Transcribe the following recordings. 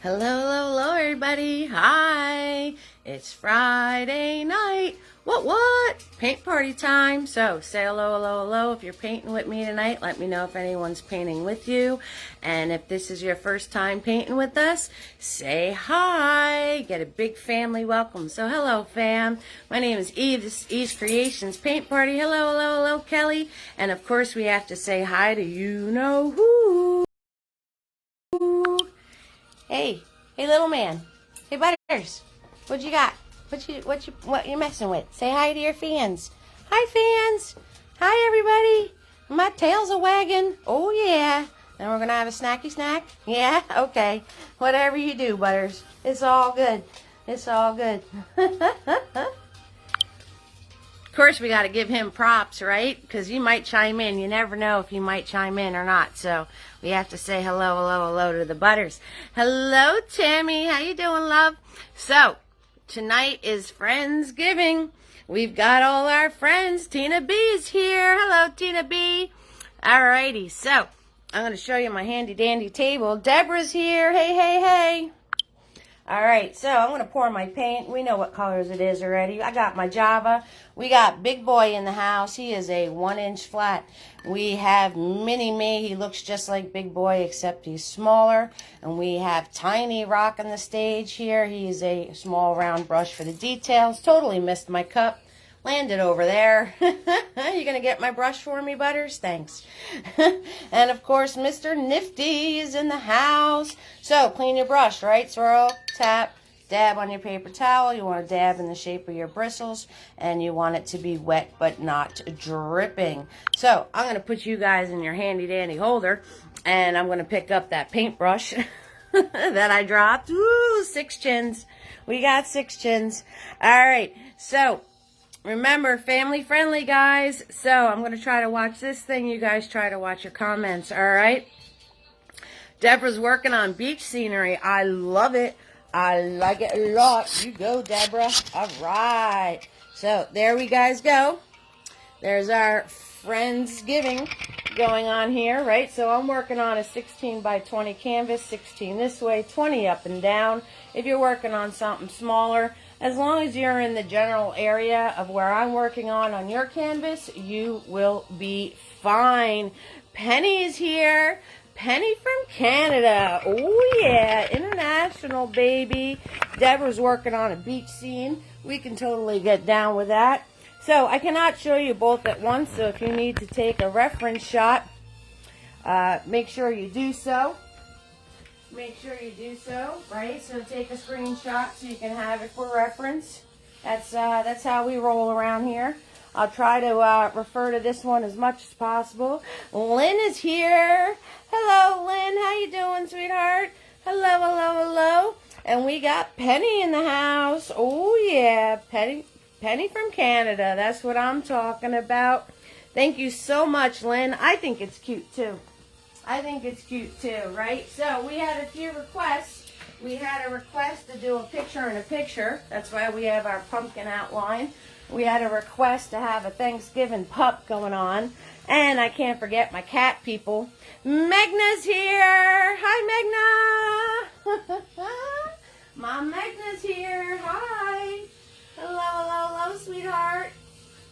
Hello, hello, hello, everybody. Hi. It's Friday night. What? Paint party time. So say hello, hello, hello. If you're painting with me tonight, let me know if anyone's painting with you. And if this is your first time painting with us, say hi. Get a big family welcome. So hello, fam. My name is Eve. This is Eve's Creations Paint Party. Hello, hello, hello, Kelly. And of course, we have to say hi to you know who. Hey, little man. Hey, Butters. What you got? What you messing with? Say hi to your fans. Hi, fans. Hi, everybody. My tail's a wagging. Oh, yeah. Then we're going to have a snacky snack? Yeah? Okay. Whatever you do, Butters. It's all good. It's all good. Of course, we got to give him props, right? Because he might chime in. You never know if he might chime in or not. So we have to say hello, hello, hello to the Butters. Hello, Tammy. How you doing, love? So tonight is Friendsgiving. We've got all our friends. Tina B's here. Hello, Tina B. Alrighty. So I'm going to show you my handy dandy table. Deborah's here. Hey, hey, hey. All right, so I'm going to pour my paint. We know what colors it is already. I got my Java. We got Big Boy in the house. He is a 1-inch flat. We have Mini Me. He looks just like Big Boy, except he's smaller. And we have Tiny Rock on the stage here. He's a small round brush for the details. Totally missed my cup. Landed over there. You going to get my brush for me, Butters? Thanks. And, of course, Mr. Nifty is in the house. So, clean your brush, right? Swirl, tap, dab on your paper towel. You want to dab in the shape of your bristles. And you want it to be wet but not dripping. So, I'm going to put you guys in your handy-dandy holder. And I'm going to pick up that paintbrush that I dropped. Ooh, 6 chins. We got 6 chins. All right. So, remember, family friendly, guys. So I'm going to try to watch this thing. You guys try to watch your comments, all right? Deborah's working on beach scenery. I love it. I like it a lot. You go, Deborah. All right. So there we guys go. There's our Friendsgiving going on here, right? So I'm working on a 16 by 20 canvas, 16 this way, 20 up and down. If you're working on something smaller, as long as you're in the general area of where I'm working on your canvas, you will be fine. Penny is here. Penny from Canada. Oh, yeah. International, baby. Deborah's working on a beach scene. We can totally get down with that. So I cannot show you both at once, so if you need to take a reference shot, make sure you do so. Make sure you do so, right? So take a screenshot so you can have it for reference. That's how we roll around here. I'll try to refer to this one as much as possible. Lynn is here. Hello, Lynn. How you doing, sweetheart? Hello, hello, hello. And we got Penny in the house. Oh, yeah. Penny from Canada. That's what I'm talking about. Thank you so much, Lynn. I think it's cute, too. I think it's cute too, right? So we had a few requests. We had a request to do a picture in a picture. That's why we have our pumpkin outline. We had a request to have a Thanksgiving pup going on. And I can't forget my cat people. Megna's here. Hi, Megna. Mom Megna's here. Hi. Hello, hello, hello, sweetheart.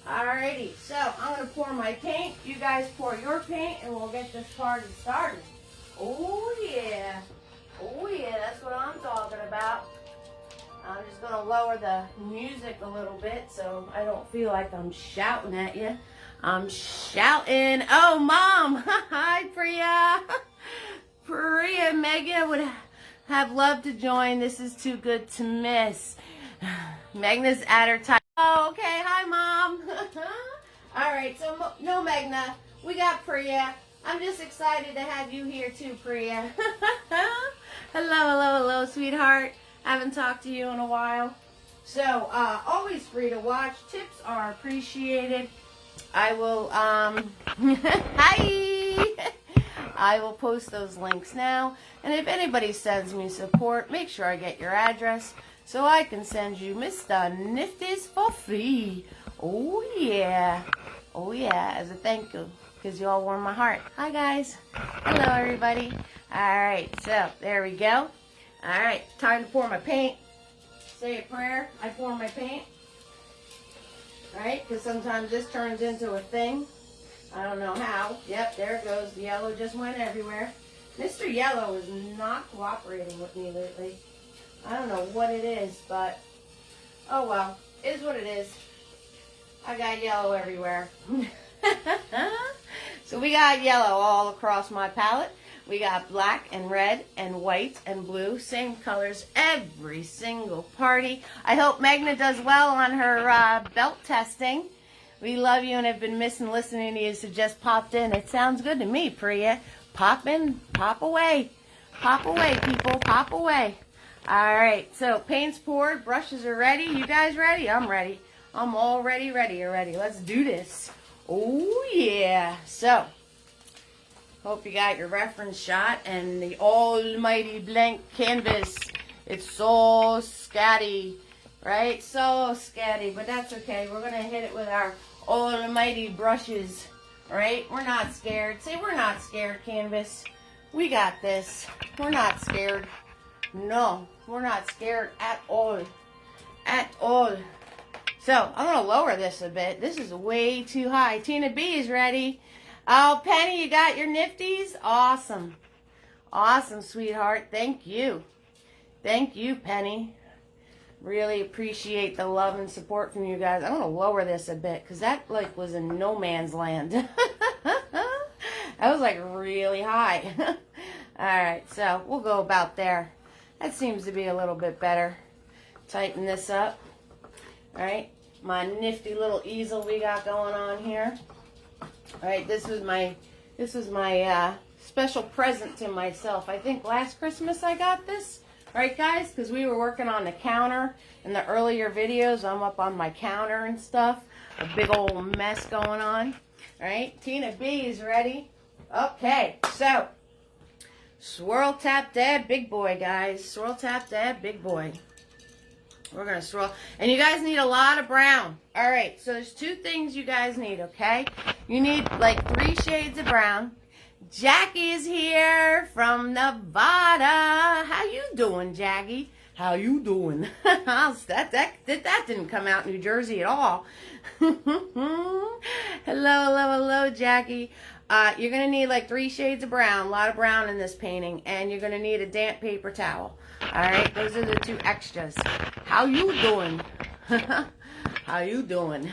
Alrighty, so I'm going to pour my paint. You guys pour your paint and we'll get this party started. Oh yeah. Oh yeah, that's what I'm talking about. I'm just going to lower the music a little bit so I don't feel like I'm shouting at you. I'm shouting. Oh, Mom. Hi, Priya. Priya, Megan would have loved to join. This is too good to miss. Magna's at her time. Oh, okay. Hi, Mom. All right. So, no, Magna. We got Priya. I'm just excited to have you here, too, Priya. Hello, hello, hello, sweetheart. Haven't talked to you in a while. So, always free to watch. Tips are appreciated. I will, hi! I will post those links now. And if anybody sends me support, make sure I get your address so I can send you Mr. Nifty's for free. Oh, yeah. Oh, yeah, as a thank you, because you all warm my heart. Hi, guys. Hello, everybody. All right, so there we go. All right, time to pour my paint. Say a prayer. I pour my paint. All right, because sometimes this turns into a thing. I don't know how. Yep, there it goes. The yellow just went everywhere. Mr. Yellow is not cooperating with me lately. I don't know what it is, but oh well. It is what it is. I got yellow everywhere. So we got yellow all across my palette. We got black and red and white and blue. Same colors every single party. I hope Magna does well on her belt testing. We love you and have been missing listening to you, so just popped in. It sounds good to me, Priya. Pop in, pop away. Pop away, people, pop away. All right, so paint's poured, brushes are ready. You guys ready? I'm ready. I'm already ready already. Let's do this. Oh, yeah. So, hope you got your reference shot and the almighty blank canvas. It's so scatty, right? So scatty, but that's okay. We're going to hit it with our almighty brushes, right? We're not scared. Say, we're not scared, canvas. We got this. We're not scared. No, we're not scared at all. At all. So, I'm going to lower this a bit. This is way too high. Tina B is ready. Oh, Penny, you got your nifties? Awesome. Awesome, sweetheart. Thank you. Thank you, Penny. Really appreciate the love and support from you guys. I'm going to lower this a bit because that like was in no man's land. That was like really high. All right, so we'll go about there. That seems to be a little bit better. Tighten this up. All right, my nifty little easel we got going on here. All right, this was my special present to myself. I think last Christmas I got this. All right, guys, because we were working on the counter in the earlier videos. I'm up on my counter and stuff. A big old mess going on. All right, Tina B is ready. Okay, so swirl, tap, dab, big boy, guys. Swirl, tap, dab, big boy. We're going to swirl. And you guys need a lot of brown. All right, so there's two things you guys need, okay? You need like 3 shades of brown. Jackie is here from Nevada. How you doing, Jackie? How you doing? that didn't come out in New Jersey at all. Hello, hello, Jackie. You're going to need like 3 shades of brown. A lot of brown in this painting. And you're going to need a damp paper towel. All right, those are the 2 extras. How you doing? How you doing?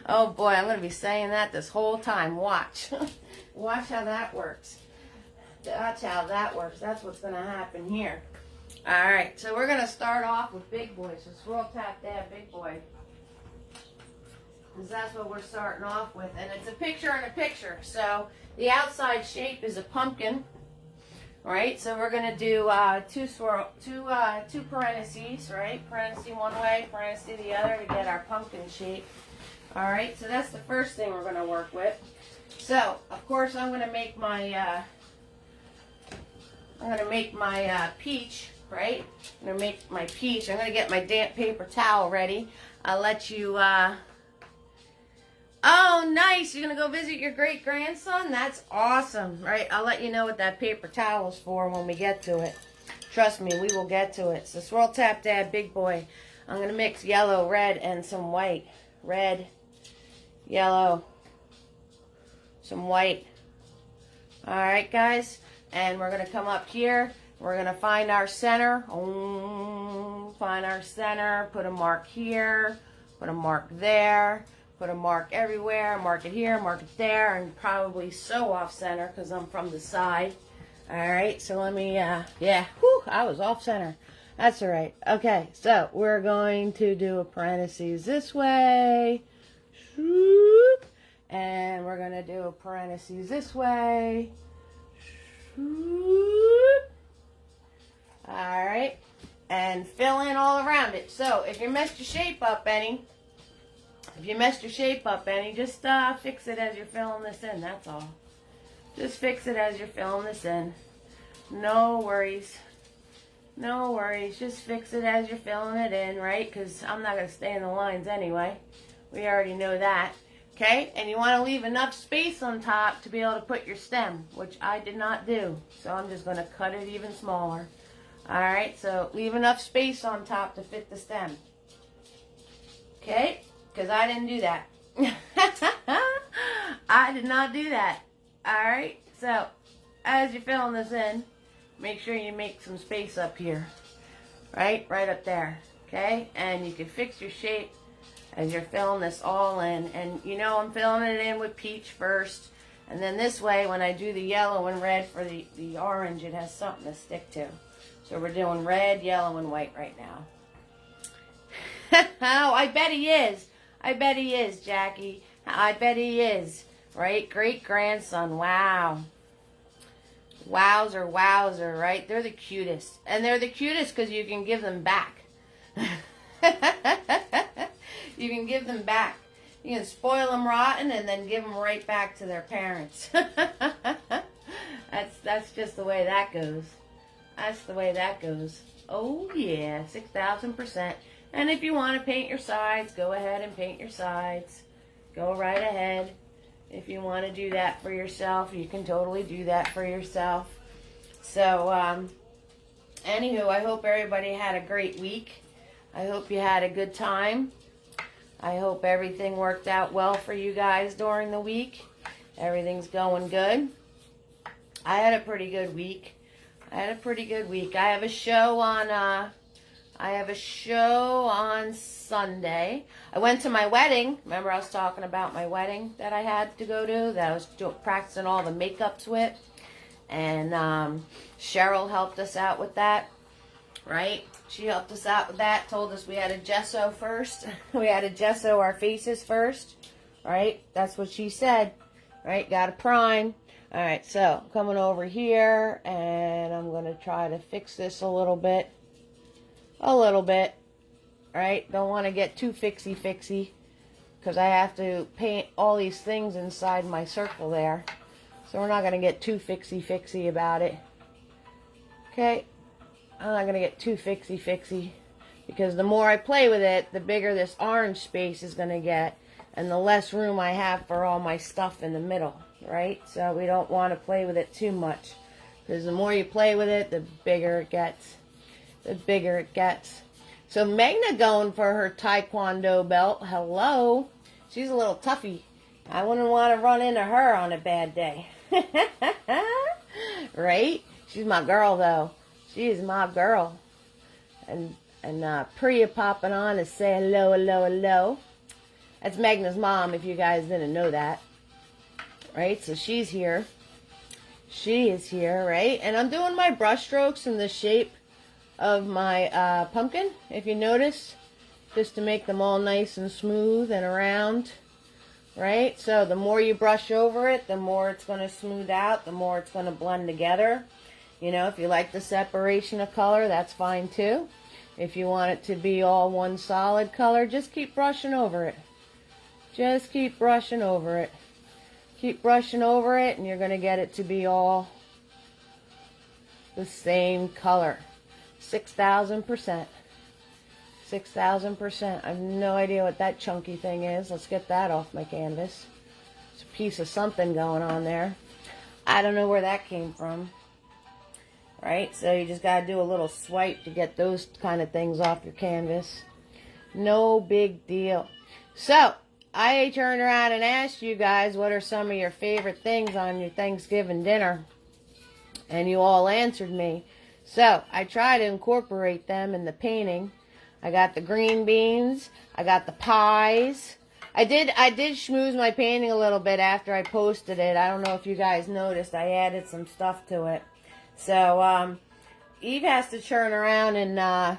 Oh, boy, I'm going to be saying that this whole time. Watch. Watch how that works. That's how that works. That's what's going to happen here. All right, so we're going to start off with big boy. So swirl, tap, dab, big boy. Because that's what we're starting off with. And it's a picture in a picture. So the outside shape is a pumpkin. All right, so we're going to do two parentheses, right? Parenthesis one way, parenthesis the other to get our pumpkin shape. All right, so that's the first thing we're going to work with. So, of course, I'm going to make my peach, right? I'm going to make my peach. I'm going to get my damp paper towel ready. I'll let you, oh, nice. You're going to go visit your great-grandson? That's awesome, right? I'll let you know what that paper towel is for when we get to it. Trust me, we will get to it. So, swirl, tap, dab, big boy. I'm going to mix yellow, red, and some white. Red, yellow, some white. All right, guys. And we're going to come up here. We're going to find our center. Find our center. Put a mark here. Put a mark there. Put a mark everywhere. Mark it here. Mark it there. And probably so off center because I'm from the side. All right. So let me, yeah. Whew, I was off center. That's all right. Okay. So we're going to do a parentheses this way. And we're going to do a parentheses this way. Alright. And fill in all around it. So, if you messed your shape up any, just fix it as you're filling this in. That's all. Just fix it as you're filling this in. No worries. No worries. Just fix it as you're filling it in, right? Because I'm not going to stay in the lines anyway. We already know that. Okay, and you want to leave enough space on top to be able to put your stem, which I did not do. So I'm just going to cut it even smaller. Alright, so leave enough space on top to fit the stem. Okay? Because I didn't do that. I did not do that. Alright, so as you're filling this in, make sure you make some space up here. Right up there. Okay? And you can fix your shape as you're filling this all in. And you know I'm filling it in with peach first. And then this way, when I do the yellow and red for the orange, it has something to stick to. So we're doing red, yellow, and white right now. Oh, I bet he is. I bet he is, Jackie. I bet he is. Right? Great-grandson. Wow. Wowzer, wowzer, right? They're the cutest. And they're the cutest because you can give them back. You can give them back. You can spoil them rotten and then give them right back to their parents. That's just the way that goes. That's the way that goes. Oh, yeah, 6,000%. And if you want to paint your sides, go ahead and paint your sides. Go right ahead. If you want to do that for yourself, you can totally do that for yourself. So, anywho, I hope everybody had a great week. I hope you had a good time. I hope everything worked out well for you guys during the week. Everything's going good. I had a pretty good week. I have a show on Sunday. I went to my wedding. Remember I was talking about my wedding that I had to go to, that I was practicing all the makeups with. And Cheryl helped us out with that, right? She helped us out with that, told us we had to gesso first. We had to gesso our faces first, right? That's what she said, right? Got to prime. All right, so I'm coming over here, and I'm going to try to fix this a little bit. Right? Don't want to get too fixy, because I have to paint all these things inside my circle there. So we're not going to get too fixy about it. Okay? I'm not going to get too fixy, because the more I play with it, the bigger this orange space is going to get, and the less room I have for all my stuff in the middle. Right? So we don't want to play with it too much, because the more you play with it, the bigger it gets. So Megna going for her Taekwondo belt. Hello. She's a little toughie. I wouldn't want to run into her on a bad day. Right? She's my girl, though. She is my girl. And Priya popping on to say hello. That's Megna's mom, if you guys didn't know that. Right? So she's here. She is here, right? And I'm doing my brush strokes in the shape of my pumpkin, if you notice, just to make them all nice and smooth and around, right? So the more you brush over it, the more it's going to smooth out, the more it's going to blend together. You know, if you like the separation of color, that's fine too. If you want it to be all one solid color, just keep brushing over it. Just keep brushing over it. Keep brushing over it, and you're going to get it to be all the same color. 6,000%. 6,000%. I have no idea what that chunky thing is. Let's get that off my canvas. It's a piece of something going on there. I don't know where that came from. Right? So you just got to do a little swipe to get those kind of things off your canvas. No big deal. So, I turned around and asked you guys what are some of your favorite things on your Thanksgiving dinner. And you all answered me. So, I try to incorporate them in the painting. I got the green beans. I got the pies. I did schmooze my painting a little bit after I posted it. I don't know if you guys noticed. I added some stuff to it. So, Eve has to turn around and,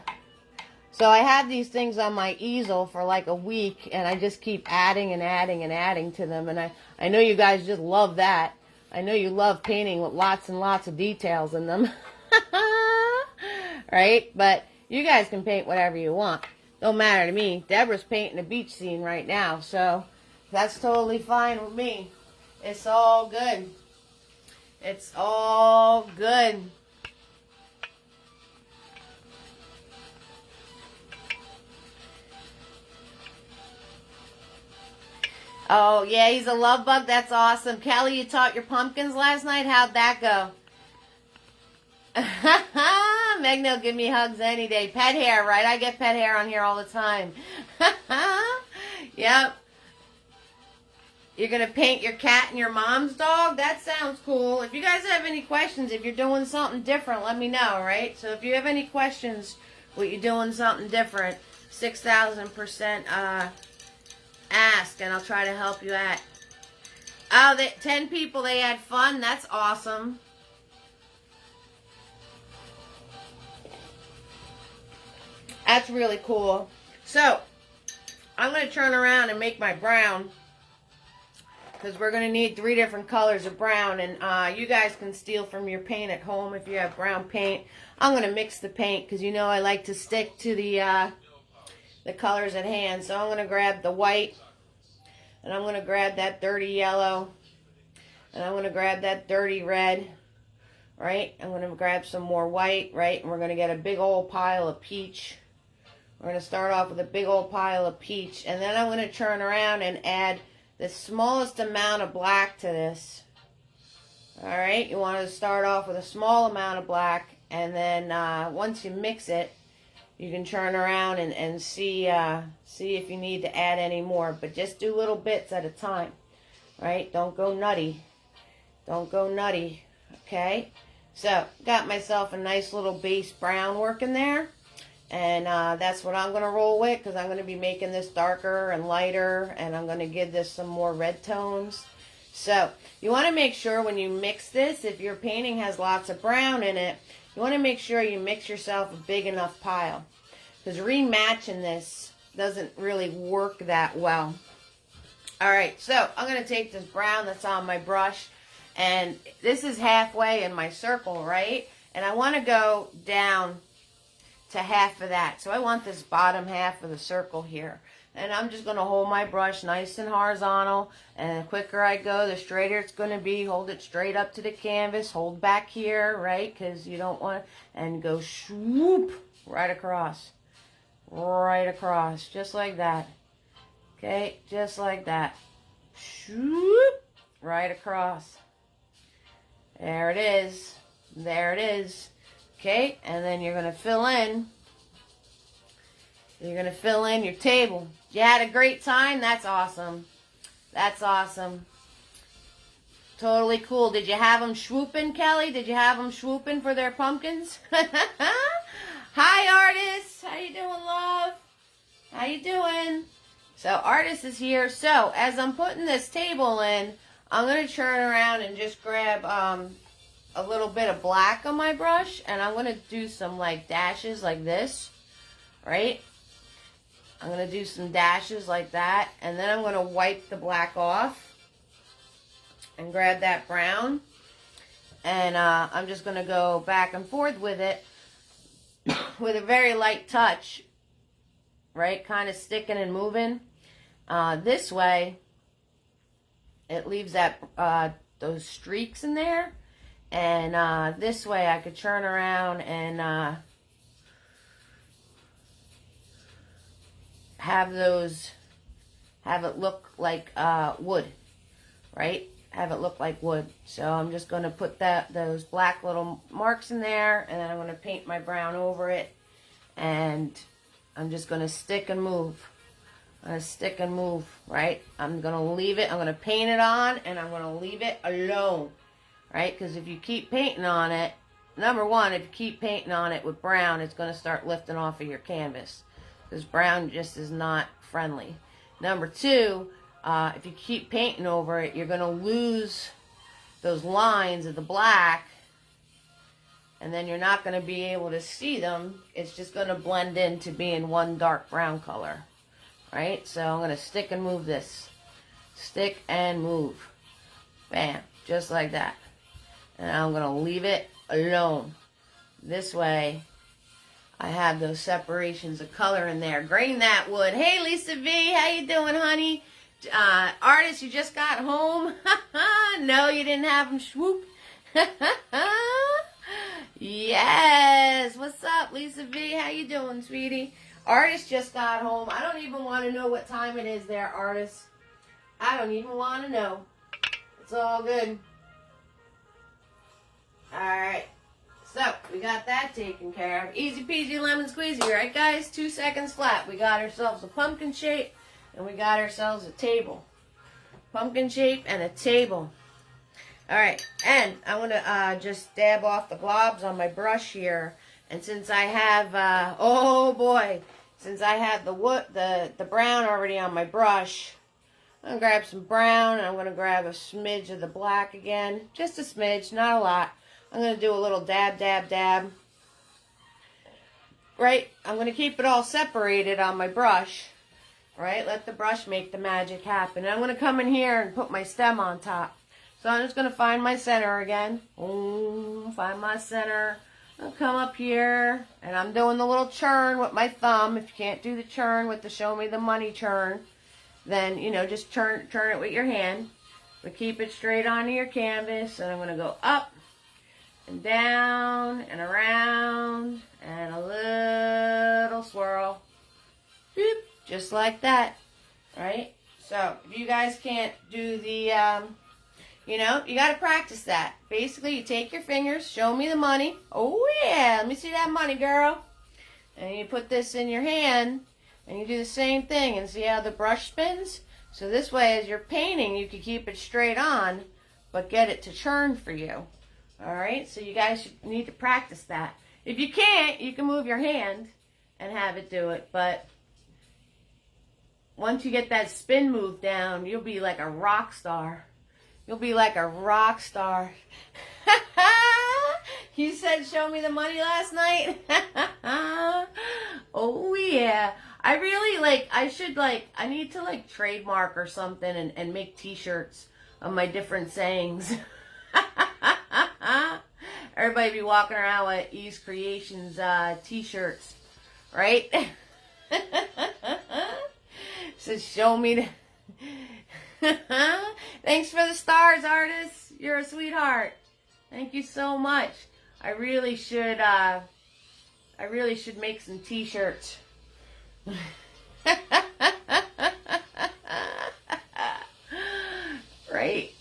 so I had these things on my easel for like a week, and I just keep adding and adding to them. And I know you guys just love that. I know you love painting with lots and lots of details in them. Right? But you guys can paint whatever you want. Don't matter to me. Deborah's painting a beach scene right now, so that's totally fine with me. It's all good. It's all good. Oh, yeah, he's a love bug. That's awesome. Kelly, you taught your pumpkins last night? How'd that go? Megna will give me hugs any day. Pet hair, right? I get pet hair on here all the time. Yep. You're going to paint your cat and your mom's dog? That sounds cool. If you guys have any questions, if you're doing something different, let me know, right? So if you have any questions, what you're doing something different, 6,000% ask, and I'll try to help you out. Oh, 10 people, they had fun. That's awesome. That's really cool. So, I'm going to turn around and make my brown, because we're going to need 3 different colors of brown, and you guys can steal from your paint at home if you have brown paint. I'm going to mix the paint, because you know I like to stick to the colors at hand. So I'm going to grab the white, and I'm going to grab that dirty yellow, and I'm going to grab that dirty red, right? I'm going to grab some more white, right? And we're going to get a big old pile of peach. We're going to start off with a big old pile of peach, and then I'm going to turn around and add the smallest amount of black to this. Alright, you want to start off with a small amount of black, and then once you mix it, you can turn around and see if you need to add any more. But just do little bits at a time. Right? Don't go nutty. Don't go nutty. Okay? So, got myself a nice little base brown working there. And that's what I'm going to roll with, because I'm going to be making this darker and lighter, and I'm going to give this some more red tones. So, you want to make sure when you mix this, if your painting has lots of brown in it, you want to make sure you mix yourself a big enough pile, because rematching this doesn't really work that well. Alright, so I'm going to take this brown that's on my brush, and this is halfway in my circle, right? And I want to go down to half of that. So I want this bottom half of the circle here. And I'm just going to hold my brush nice and horizontal. And the quicker I go, the straighter it's going to be. Hold it straight up to the canvas. Hold back here, right? Because you don't want to. And go swoop right across. Right across. Just like that. Okay? Just like that. Swoop. Right across. There it is. There it is. Okay, and then you're going to fill in. You're going to fill in your table. You had a great time? That's awesome. That's awesome. Totally cool. Did you have them swooping, Kelly? Did you have them swooping for their pumpkins? Hi, Artist. How you doing, love? How you doing? So, Artist is here. So, as I'm putting this table in, I'm going to turn around and just grab a little bit of black on my brush, and I'm going to do some like dashes like this, right? I'm going to do some dashes like that, and then I'm going to wipe the black off and grab that brown, and I'm just going to go back and forth with it with a very light touch, right? Kind of sticking and moving. This way, it leaves that those streaks in there. And this way I could turn around and have it look like wood, right? Have it look like wood. So I'm just going to put those black little marks in there, and then I'm going to paint my brown over it, and I'm just going to stick and move. I'm going to stick and move, right? I'm going to leave it. I'm going to paint it on, and I'm going to leave it alone. Right? Because if you keep painting on it, number one, if you keep painting on it with brown, it's going to start lifting off of your canvas. Because brown just is not friendly. Number two, if you keep painting over it, you're going to lose those lines of the black. And then you're not going to be able to see them. It's just going to blend into being one dark brown color. Right? So I'm going to stick and move this. Stick and move. Bam. Just like that. And I'm going to leave it alone. This way, I have those separations of color in there. Grain that wood. Hey, Lisa V. How you doing, honey? Artist, you just got home? No, you didn't have them swoop? Yes. What's up, Lisa V? How you doing, sweetie? Artist just got home. I don't even want to know what time it is there, Artist. I don't even want to know. It's all good. Alright, So, we got that taken care of. Easy peasy lemon squeezy, right guys? 2 seconds flat. We got ourselves a pumpkin shape, and we got ourselves a table. Pumpkin shape and a table. Alright, and I'm going to just dab off the globs on my brush here. And since I have, oh boy, since I have the brown already on my brush, I'm going to grab some brown, and I'm going to grab a smidge of the black again. Just a smidge, not a lot. I'm going to do a little dab, dab, dab. Right? I'm going to keep it all separated on my brush. Right? Let the brush make the magic happen. And I'm going to come in here and put my stem on top. So I'm just going to find my center again. Find my center. I'll come up here, and I'm doing the little churn with my thumb. If you can't do the churn with the show me the money churn, then, you know, just turn it with your hand. But keep it straight onto your canvas, and I'm going to go up and down and around and a little swirl. Boop, just like that, right? So, if you guys can't do the, you know, you got to practice that. Basically, you take your fingers, show me the money. Oh, yeah, let me see that money, girl. And you put this in your hand, and you do the same thing, and see how the brush spins? So this way, as you're painting, you can keep it straight on, but get it to churn for you. Alright, so you guys need to practice that. If you can't, you can move your hand and have it do it, but once you get that spin move down, you'll be like a rock star. You'll be like a rock star. You said show me the money last night? Oh yeah. I really I need to trademark or something and make t-shirts of my different sayings. Everybody be walking around with E's Creations t-shirts, right? So show me the... Thanks for the stars, artists. You're a sweetheart. Thank you so much. I really should make some t-shirts. Right?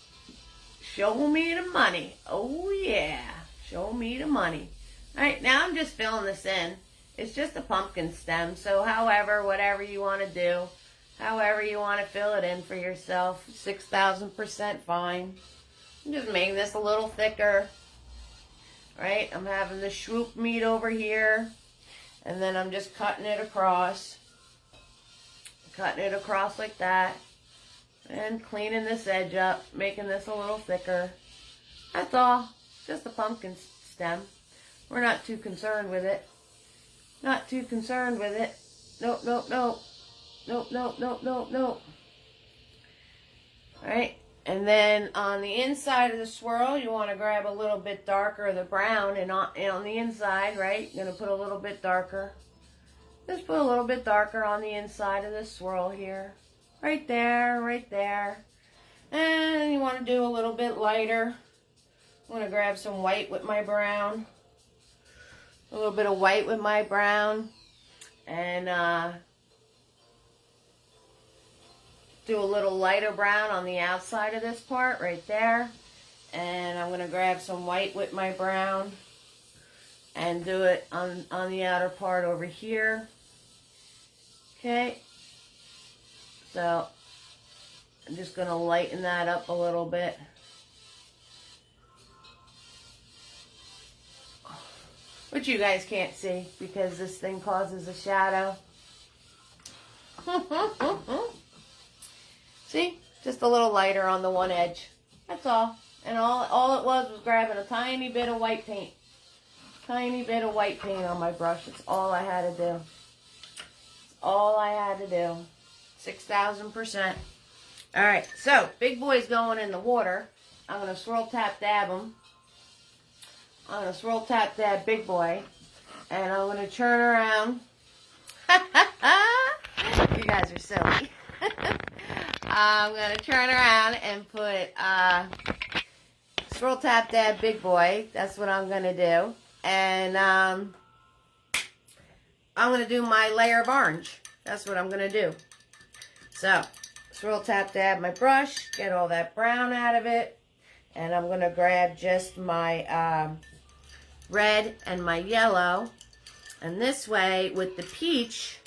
Show me the money. Oh yeah. Show me the money. Alright, now I'm just filling this in. It's just a pumpkin stem, so whatever you want to do, however you want to fill it in for yourself, 6,000% fine. I'm just making this a little thicker. Right? I'm having the swoop meat over here, and then I'm just cutting it across. Cutting it across like that. And cleaning this edge up, making this a little thicker. That's all. Just a pumpkin stem. We're not too concerned with it. Not too concerned with it. Nope, nope, nope. Nope, nope, nope, nope, nope. Alright, and then on the inside of the swirl, you want to grab a little bit darker of the brown, and on the inside, right, you're going to put a little bit darker. Just put a little bit darker on the inside of this swirl here. Right there, right there. And you want to do a little bit lighter. I'm going to grab some white with my brown. A little bit of white with my brown. And do a little lighter brown on the outside of this part right there. And I'm going to grab some white with my brown and do it on the outer part over here. Okay. So I'm just going to lighten that up a little bit. Which you guys can't see because this thing causes a shadow. See? Just a little lighter on the one edge. That's all. And all it was grabbing a tiny bit of white paint. Tiny bit of white paint on my brush. That's all I had to do. That's all I had to do. 6,000%. Alright, so big boy's going in the water. I'm going to swirl tap dab him. I'm going to swirl tap dab big boy. And I'm going to turn around. You guys are silly. I'm going to turn around and put swirl tap dab big boy. That's what I'm going to do. And I'm going to do my layer of orange. That's what I'm going to do. So, swirl tap dab my brush. Get all that brown out of it. And I'm going to grab just my red and my yellow. And this way, with the peach,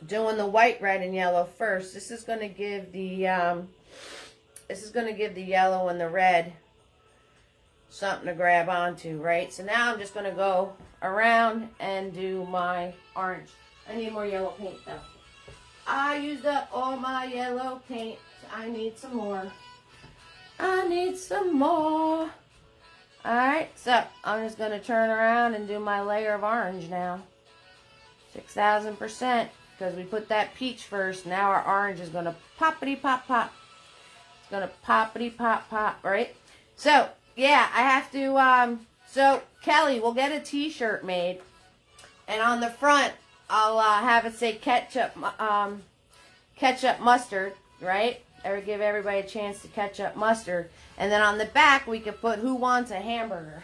doing the white, red, and yellow first, this is going to give the yellow and the red something to grab onto, right? So now I'm just going to go around and do my orange. I need more yellow paint, though. I used up all my yellow paint. I need some more. I need some more. Alright, so I'm just going to turn around and do my layer of orange now. 6,000%. Because we put that peach first. Now our orange is going to poppity pop pop. It's going to poppity pop pop, right? So, yeah, I have to, so Kelly, we'll get a t-shirt made. And on the front, I'll have it say ketchup mustard, right? Or give everybody a chance to ketchup mustard. And then on the back, we could put who wants a hamburger.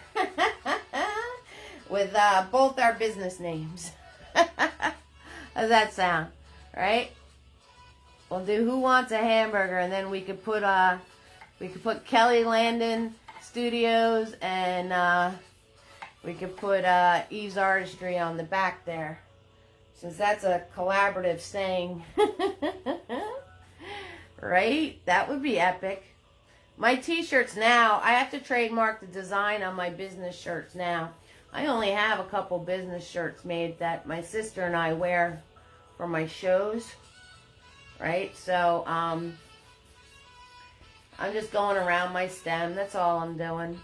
With both our business names. How's that sound? Right? We'll do who wants a hamburger, and then we could put Kelly Landon Studios, and we could put Eve's Artistry on the back there, since that's a collaborative saying. Right? That would be epic. My t-shirts now, I have to trademark the design on my business shirts now. I only have a couple business shirts made that my sister and I wear for my shows, right? So, I'm just going around my stem. That's all I'm doing.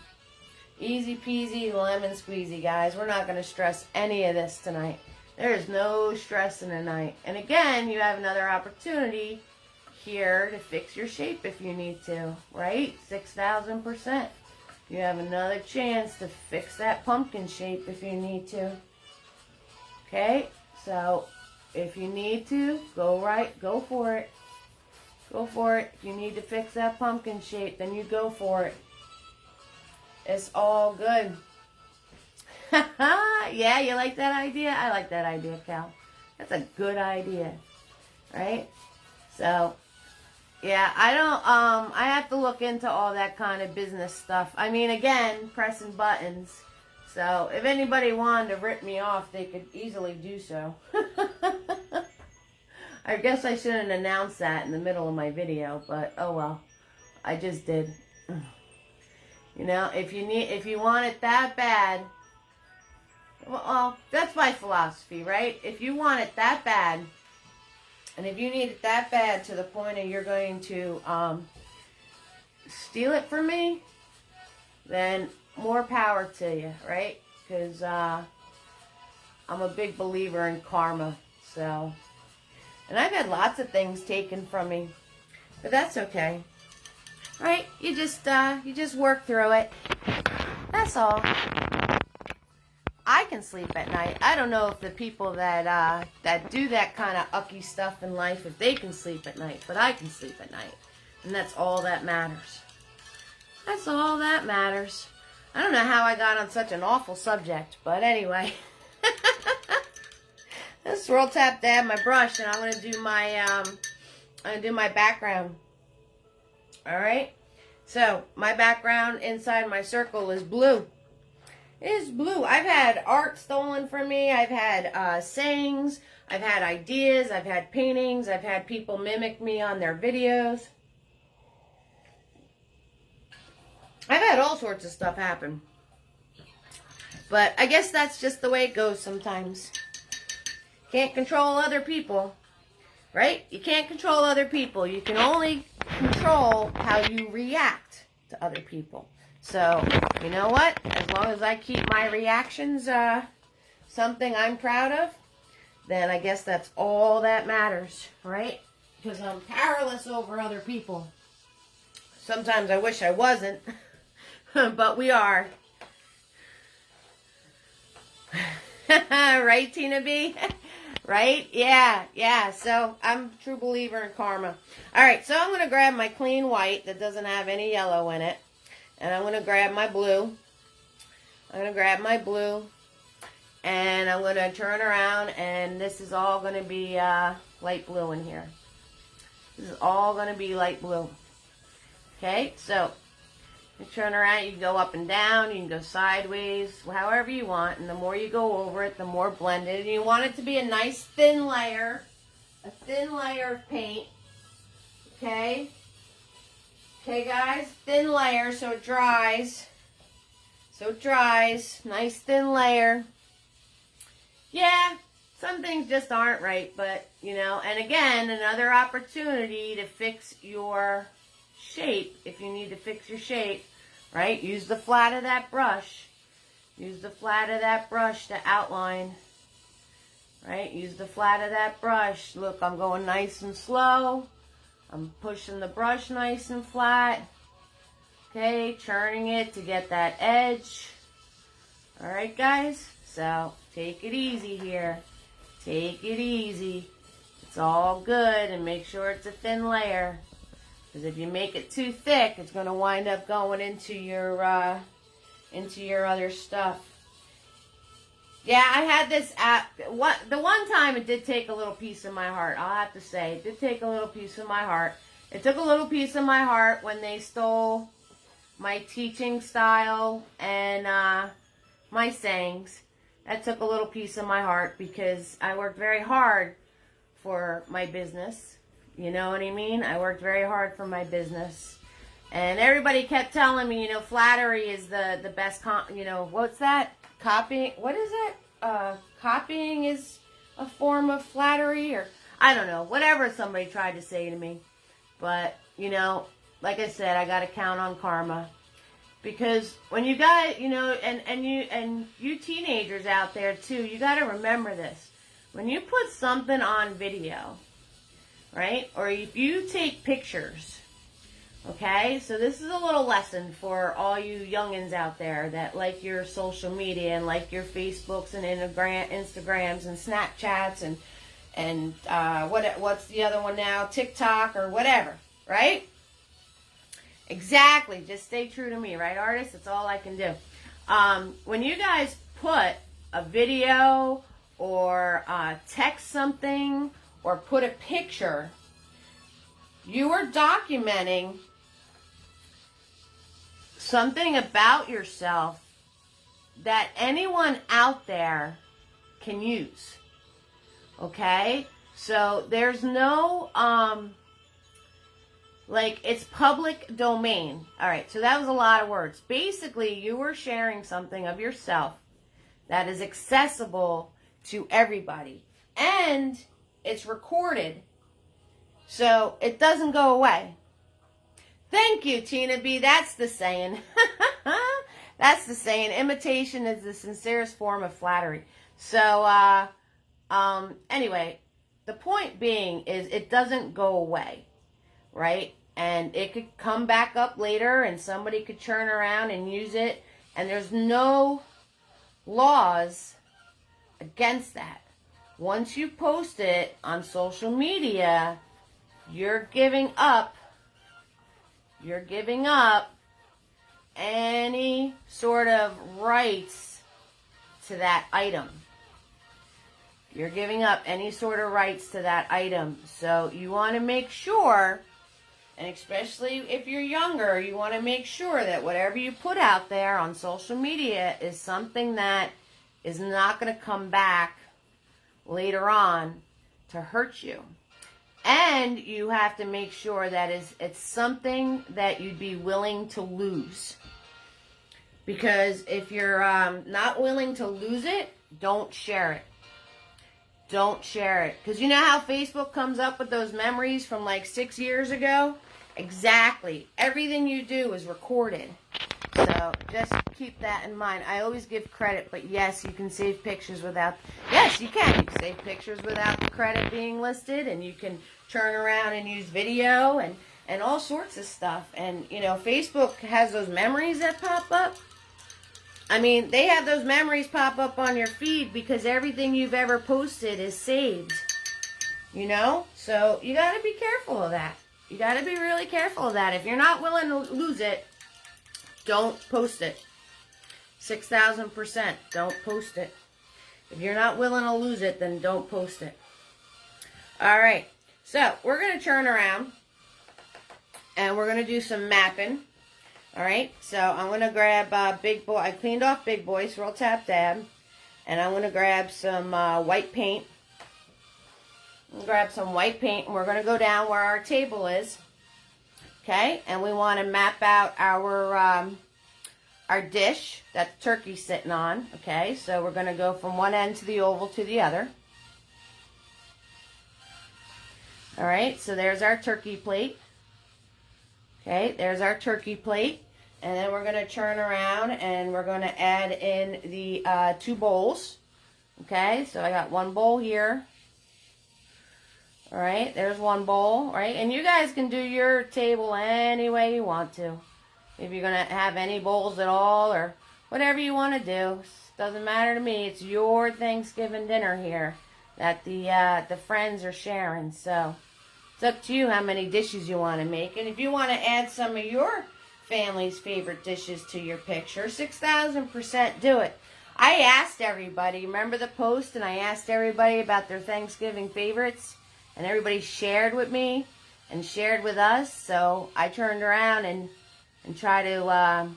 Easy peasy, lemon squeezy, guys. We're not going to stress any of this tonight. There is no stressing tonight. And again, you have another opportunity here to fix your shape if you need to, right? 6,000%. You have another chance to fix that pumpkin shape if you need to. Okay? So, if you need to, go for it. Go for it. If you need to fix that pumpkin shape, then you go for it. It's all good. Yeah, you like that idea? I like that idea, Cal. That's a good idea. Right? So, yeah, I have to look into all that kind of business stuff. I mean, again, pressing buttons. So, if anybody wanted to rip me off, they could easily do so. I guess I shouldn't announce that in the middle of my video, but oh well. I just did. You know, if you want it that bad, well, that's my philosophy, right? If you want it that bad, and if you need it that bad to the point of you're going to steal it from me, then more power to you, right? Because I'm a big believer in karma. So, and I've had lots of things taken from me, but that's okay, right? You just work through it. That's all. I can sleep at night. I don't know if the people that do that kind of ucky stuff in life, if they can sleep at night, but I can sleep at night, and that's all that matters. That's all that matters. I don't know how I got on such an awful subject, but anyway. Let's swirl tap dab my brush, and I'm gonna do my background. All right. So my background inside my circle is blue. It is blue. I've had art stolen from me. I've had sayings. I've had ideas. I've had paintings. I've had people mimic me on their videos. I've had all sorts of stuff happen. But I guess that's just the way it goes sometimes. Can't control other people, right? You can't control other people. You can only control how you react to other people. So, you know what? As long as I keep my reactions something I'm proud of, then I guess that's all that matters, right? Because I'm powerless over other people. Sometimes I wish I wasn't, but we are. Right, Tina B? Right? Yeah. So, I'm a true believer in karma. Alright, so I'm going to grab my clean white that doesn't have any yellow in it. And I'm going to grab my blue. And I'm going to turn around, and this is all going to be light blue in here. This is all going to be light blue. Okay, so You turn around, you can go up and down, you can go sideways, however you want. And the more you go over it, the more blended. And you want it to be a nice thin layer of paint. Okay? Okay, guys? Thin layer so it dries. Nice thin layer. Yeah, some things just aren't right, but, you know, and again, another opportunity to fix your shape, if you need to fix your shape, right? Use the flat of that brush. Use the flat of that brush to outline, right? Use the flat of that brush. Look, I'm going nice and slow. I'm pushing the brush nice and flat. Okay, churning it to get that edge. All right, guys? So, take it easy here. Take it easy. It's all good, and make sure it's a thin layer. Because if you make it too thick, it's going to wind up going into your other stuff. Yeah, I had this app. The one time it did take a little piece of my heart. I'll have to say, it did take a little piece of my heart. It took a little piece of my heart when they stole my teaching style and my sayings. That took a little piece of my heart because I worked very hard for my business. You know what I mean? I worked very hard for my business. And everybody kept telling me, you know, flattery is the best, you know, what's that? Copying, what is it? Copying is a form of flattery, or I don't know, whatever somebody tried to say to me. But, you know, like I said, I got to count on karma. Because when you got, you know, and you teenagers out there too, you got to remember this. When you put something on video, right? Or if you take pictures, okay? So this is a little lesson for all you youngins out there that like your social media and like your Facebooks and Instagrams and Snapchats and what's the other one now? TikTok or whatever, right? Exactly. Just stay true to me, right, artists? That's all I can do. When you guys put a video or text something or put a picture, you are documenting something about yourself that anyone out there can use. Okay? So there's no like, it's public domain. All right, so that was a lot of words. Basically, you were sharing something of yourself that is accessible to everybody. And it's recorded, so it doesn't go away. Thank you, Tina B. That's the saying. That's the saying. Imitation is the sincerest form of flattery. So, anyway, the point being is it doesn't go away, right? And it could come back up later and somebody could turn around and use it. And there's no laws against that. Once you post it on social media, you're giving up any sort of rights to that item. You're giving up any sort of rights to that item. So you want to make sure, and especially if you're younger, you want to make sure that whatever you put out there on social media is something that is not going to come back later on to hurt you. And you have to make sure that it's something that you'd be willing to lose. Because if you're not willing to lose it, don't share it. Don't share it. Because you know how Facebook comes up with those memories from like 6 years ago? Exactly. Everything you do is recorded. So just keep that in mind. I always give credit, but yes, you can save pictures without... Yes, you can. You can save pictures without the credit being listed, and you can turn around and use video and all sorts of stuff. And, you know, Facebook has those memories that pop up. I mean, they have those memories pop up on your feed because everything you've ever posted is saved. You know? So you got to be careful of that. You got to be really careful of that. If you're not willing to lose it, don't post it. 6,000%. Don't post it. If you're not willing to lose it, then don't post it. All right. So we're going to turn around and we're going to do some mapping. All right, so I'm going to grab Big Boy. I cleaned off Big Boy, Swirl Tap Dab. And I'm going to grab some white paint. Grab some white paint, and we're going to go down where our table is. Okay, and we want to map out our dish that the turkey's sitting on. Okay, so we're going to go from one end to the oval to the other. All right, so there's our turkey plate. Okay, there's our turkey plate. And then we're going to turn around and we're going to add in the 2 bowls. Okay, so I got 1 bowl here. All right, there's 1 bowl, right? And you guys can do your table any way you want to. If you're going to have any bowls at all or whatever you want to do. Doesn't matter to me. It's your Thanksgiving dinner here that the friends are sharing. So it's up to you how many dishes you want to make. And if you want to add some of your family's favorite dishes to your picture, 6,000% do it. I asked everybody, remember the post, and I asked everybody about their Thanksgiving favorites, and everybody shared with me and shared with us. So I turned around and try to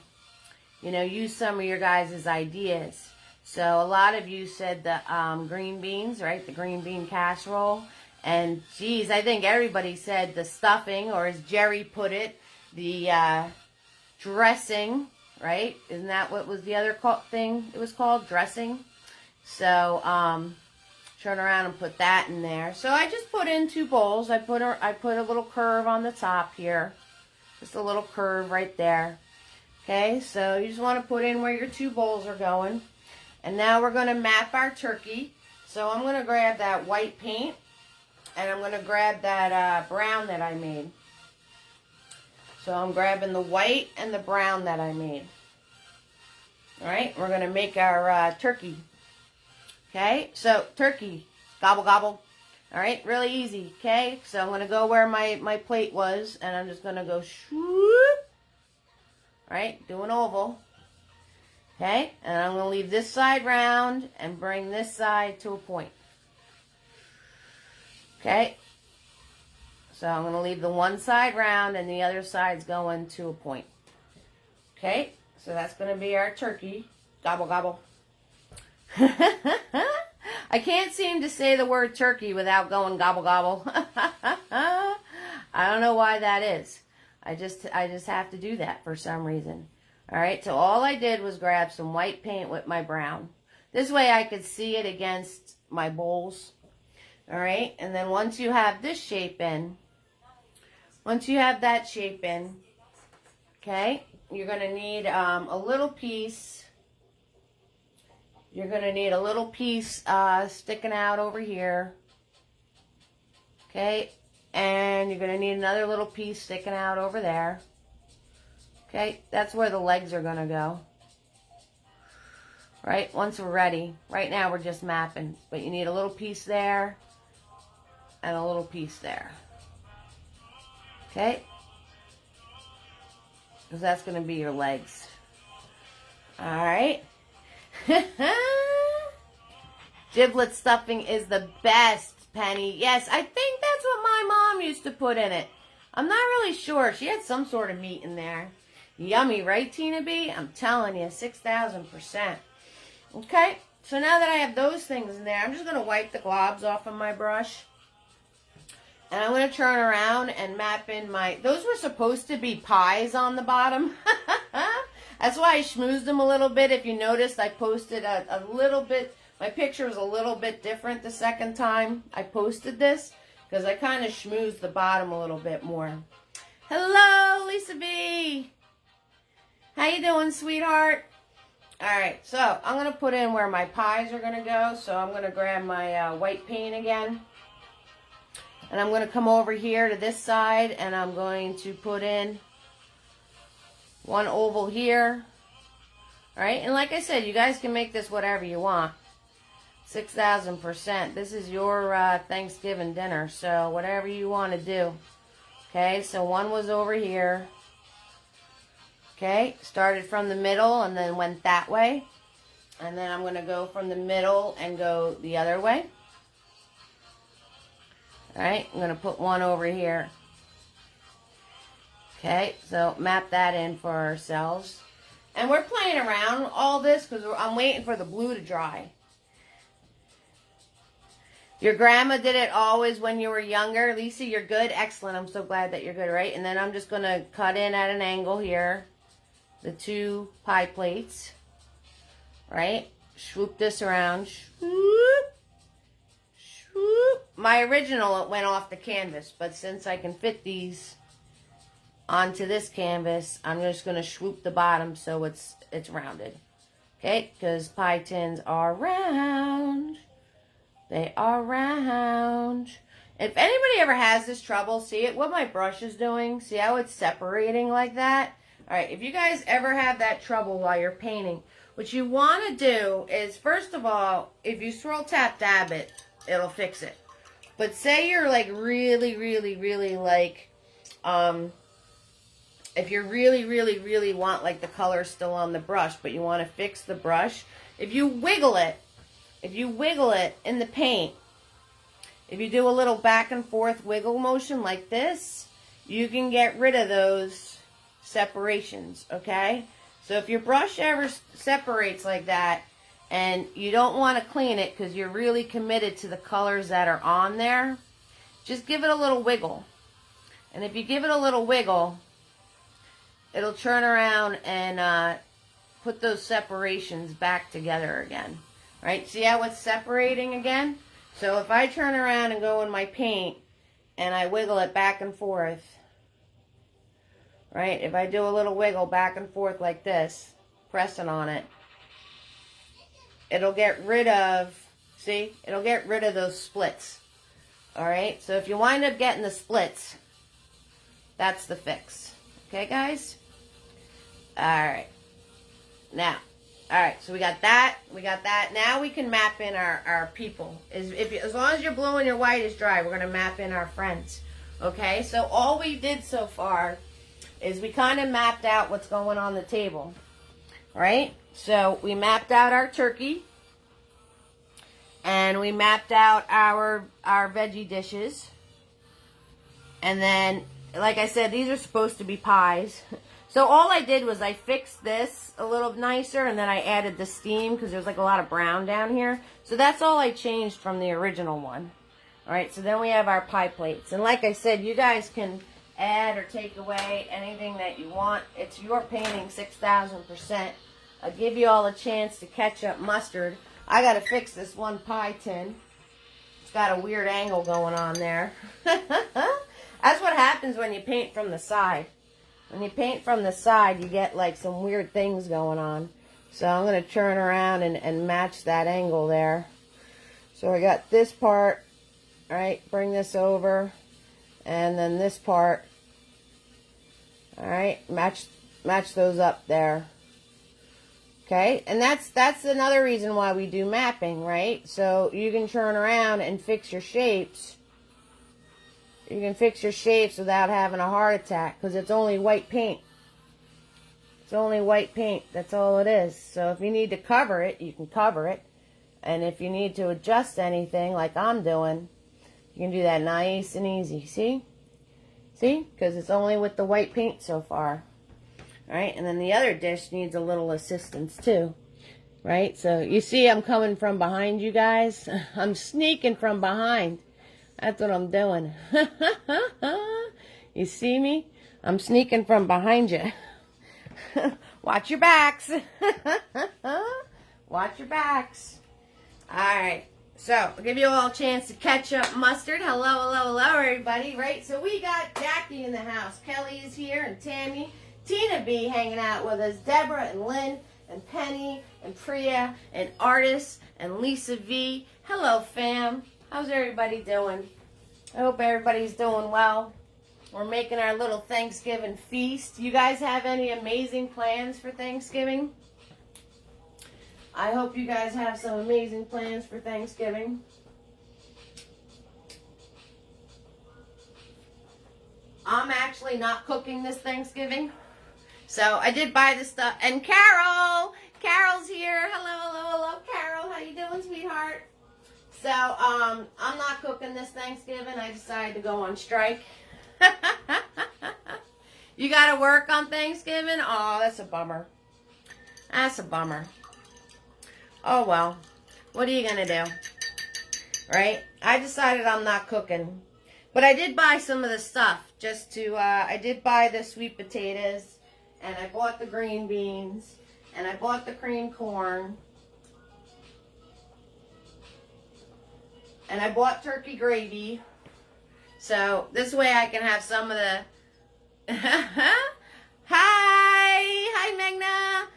use some of your guys' ideas. So a lot of you said the green beans, right? The green bean casserole. And geez, I think everybody said the stuffing, or as Jerry put it, the dressing, right? Isn't that what was the other thing it was called? Dressing. So turn around and put that in there. So I just put in 2 bowls. I put a little curve on the top here. Just a little curve right there. Okay, so you just want to put in where your 2 bowls are going. And now we're going to map our turkey. So I'm going to grab that white paint, and I'm going to grab that brown that I made. So I'm grabbing the white and the brown that I made. All right, we're going to make our turkey. Okay, so turkey, gobble, gobble. All right, really easy, okay? So I'm going to go where my plate was, and I'm just going to go swoop. All right, do an oval. Okay, and I'm going to leave this side round and bring this side to a point. Okay. So I'm going to leave the one side round and the other side's going to a point. Okay, so that's going to be our turkey. Gobble, gobble. I can't seem to say the word turkey without going gobble, gobble. I don't know why that is. I just have to do that for some reason. All right, so all I did was grab some white paint with my brown. This way I could see it against my bowls. All right, and then once you have this shape in, once you have that shape in, okay, you're going to need a little piece. You're going to need a little piece sticking out over here. Okay, and you're going to need another little piece sticking out over there. Okay, that's where the legs are going to go. Right, once we're ready. Right now we're just mapping, but you need a little piece there and a little piece there. Okay, because that's going to be your legs. All right. Giblet stuffing is the best, Penny. Yes, I think that's what my mom used to put in it. I'm not really sure. She had some sort of meat in there. Yummy, right, Tina B? I'm telling you, 6,000%. Okay, so now that I have those things in there, I'm just going to wipe the globs off of my brush. And I'm going to turn around and map in my... Those were supposed to be pies on the bottom. That's why I schmoozed them a little bit. If you noticed, I posted a little bit... My picture was a little bit different the second time I posted this, because I kind of schmoozed the bottom a little bit more. Hello, Lisa B. How you doing, sweetheart? All right, so I'm going to put in where my pies are going to go. So I'm going to grab my white paint again. And I'm going to come over here to this side, and I'm going to put in one oval here. All right, and like I said, you guys can make this whatever you want. 6,000%. This is your Thanksgiving dinner, so whatever you want to do. Okay, so one was over here. Okay, started from the middle and then went that way. And then I'm going to go from the middle and go the other way. All right, I'm going to put one over here. Okay, so map that in for ourselves. And we're playing around all this because I'm waiting for the blue to dry. Your grandma did it always when you were younger. Lisa, you're good. Excellent. I'm so glad that you're good, right? And then I'm just going to cut in at an angle here. The 2 pie plates. Right? Swoop this around. Swoop. Swoop. My original, it went off the canvas. But since I can fit these onto this canvas, I'm just going to swoop the bottom so it's rounded. Okay? Because pie tins are round. They are round. If anybody ever has this trouble, see it, what my brush is doing? See how it's separating like that? Alright, if you guys ever have that trouble while you're painting, what you want to do is, first of all, if you swirl tap dab it, it'll fix it. But say you're like really, really, really like, if you really, really, really want like the color still on the brush, but you want to fix the brush, if you wiggle it in the paint, if you do a little back and forth wiggle motion like this, you can get rid of those separations, okay? So if your brush ever separates like that and you don't want to clean it because you're really committed to the colors that are on there, just give it a little wiggle. And if you give it a little wiggle, it'll turn around and put those separations back together again. Right? See how it's separating again? So if I turn around and go in my paint and I wiggle it back and forth, right? If I do a little wiggle back and forth like this, pressing on it, it'll get rid of, see? It'll get rid of those splits. Alright? So if you wind up getting the splits, that's the fix. Okay, guys? Alright. Now, alright, so we got that. Now we can map in our people. As long as your blue and your white is dry, we're going to map in our friends. Okay, so all we did so far is we kind of mapped out what's going on the table. Right? So we mapped out our turkey. And we mapped out our veggie dishes. And then, like I said, these are supposed to be pies. So all I did was I fixed this a little nicer, and then I added the steam because there's like a lot of brown down here. So that's all I changed from the original one. Alright, so then we have our pie plates. And like I said, you guys can add or take away anything that you want. It's your painting 6,000%. I'll give you all a chance to catch up mustard. I got to fix this one pie tin. It's got a weird angle going on there. That's what happens when you paint from the side. When you paint from the side, you get like some weird things going on. So I'm going to turn around and match that angle there. So I got this part, alright, bring this over, and then this part, alright, match those up there. Okay, and that's another reason why we do mapping, right? So you can turn around and fix your shapes. You can fix your shapes without having a heart attack because it's only white paint. It's only white paint. That's all it is. So if you need to cover it, you can cover it. And if you need to adjust anything like I'm doing, you can do that nice and easy. See? See? Because it's only with the white paint so far. Alright, and then the other dish needs a little assistance too. Right? So you see I'm coming from behind you guys. I'm sneaking from behind. That's what I'm doing. You see me? I'm sneaking from behind you. Watch your backs. Watch your backs. Alright. So, I'll give you all a chance to catch up mustard. Hello, hello, hello, everybody. Right? So, we got Jackie in the house. Kelly is here and Tammy. Tina B hanging out with us. Deborah and Lynn and Penny and Priya and Artis and Lisa V. Hello, fam. How's everybody doing? I hope everybody's doing well. We're making our little Thanksgiving feast. You guys have any amazing plans for Thanksgiving? I hope you guys have some amazing plans for Thanksgiving. I'm actually not cooking this Thanksgiving. So I did buy the stuff. And Carol! Carol's here. Hello, hello, hello, Carol. How you doing, sweetheart? So, I'm not cooking this Thanksgiving. I decided to go on strike. You You got to work on Thanksgiving? Oh, that's a bummer. That's a bummer. Oh, well. What are you going to do? Right? I decided I'm not cooking. But I did buy some of the stuff just to, I did buy the sweet potatoes, and I bought the green beans, and I bought the cream corn, and I bought turkey gravy. So this way I can have some of the, hi Magna.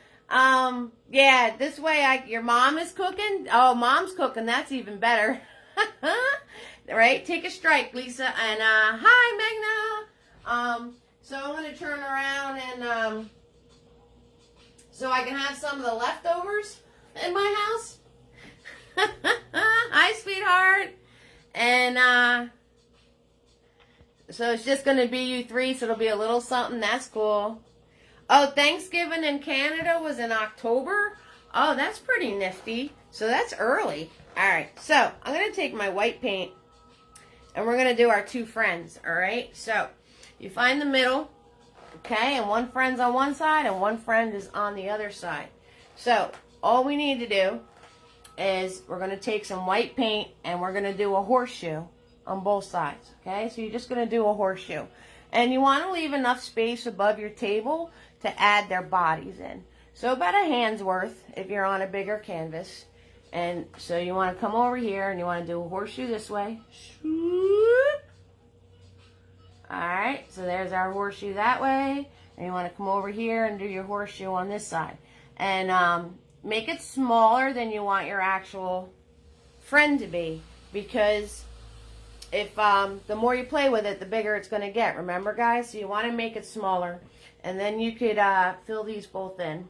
Yeah, this way your mom is cooking. Oh, mom's cooking, that's even better. Right? Take a strike, Lisa. And hi, Magna. So I'm going to turn around and so I can have some of the leftovers in my house. Hi, sweetheart. And so it's just going to be you three, so it'll be a little something. That's cool. Oh, Thanksgiving in Canada was in October? Oh, that's pretty nifty. So that's early. All right, so I'm going to take my white paint, and we're going to do our two friends, all right? So you find the middle, okay, and one friend's on one side, and one friend is on the other side. So all we need to do is we're going to take some white paint, and we're going to do a horseshoe on both sides, okay? So you're just going to do a horseshoe. And you want to leave enough space above your table to add their bodies in. So about a hand's worth if you're on a bigger canvas. And so you want to come over here and you want to do a horseshoe this way. Alright, so there's our horseshoe that way. And you want to come over here and do your horseshoe on this side. And make it smaller than you want your actual friend to be. Because if the more you play with it, the bigger it's going to get. Remember, guys? So you want to make it smaller. And then you could fill these both in.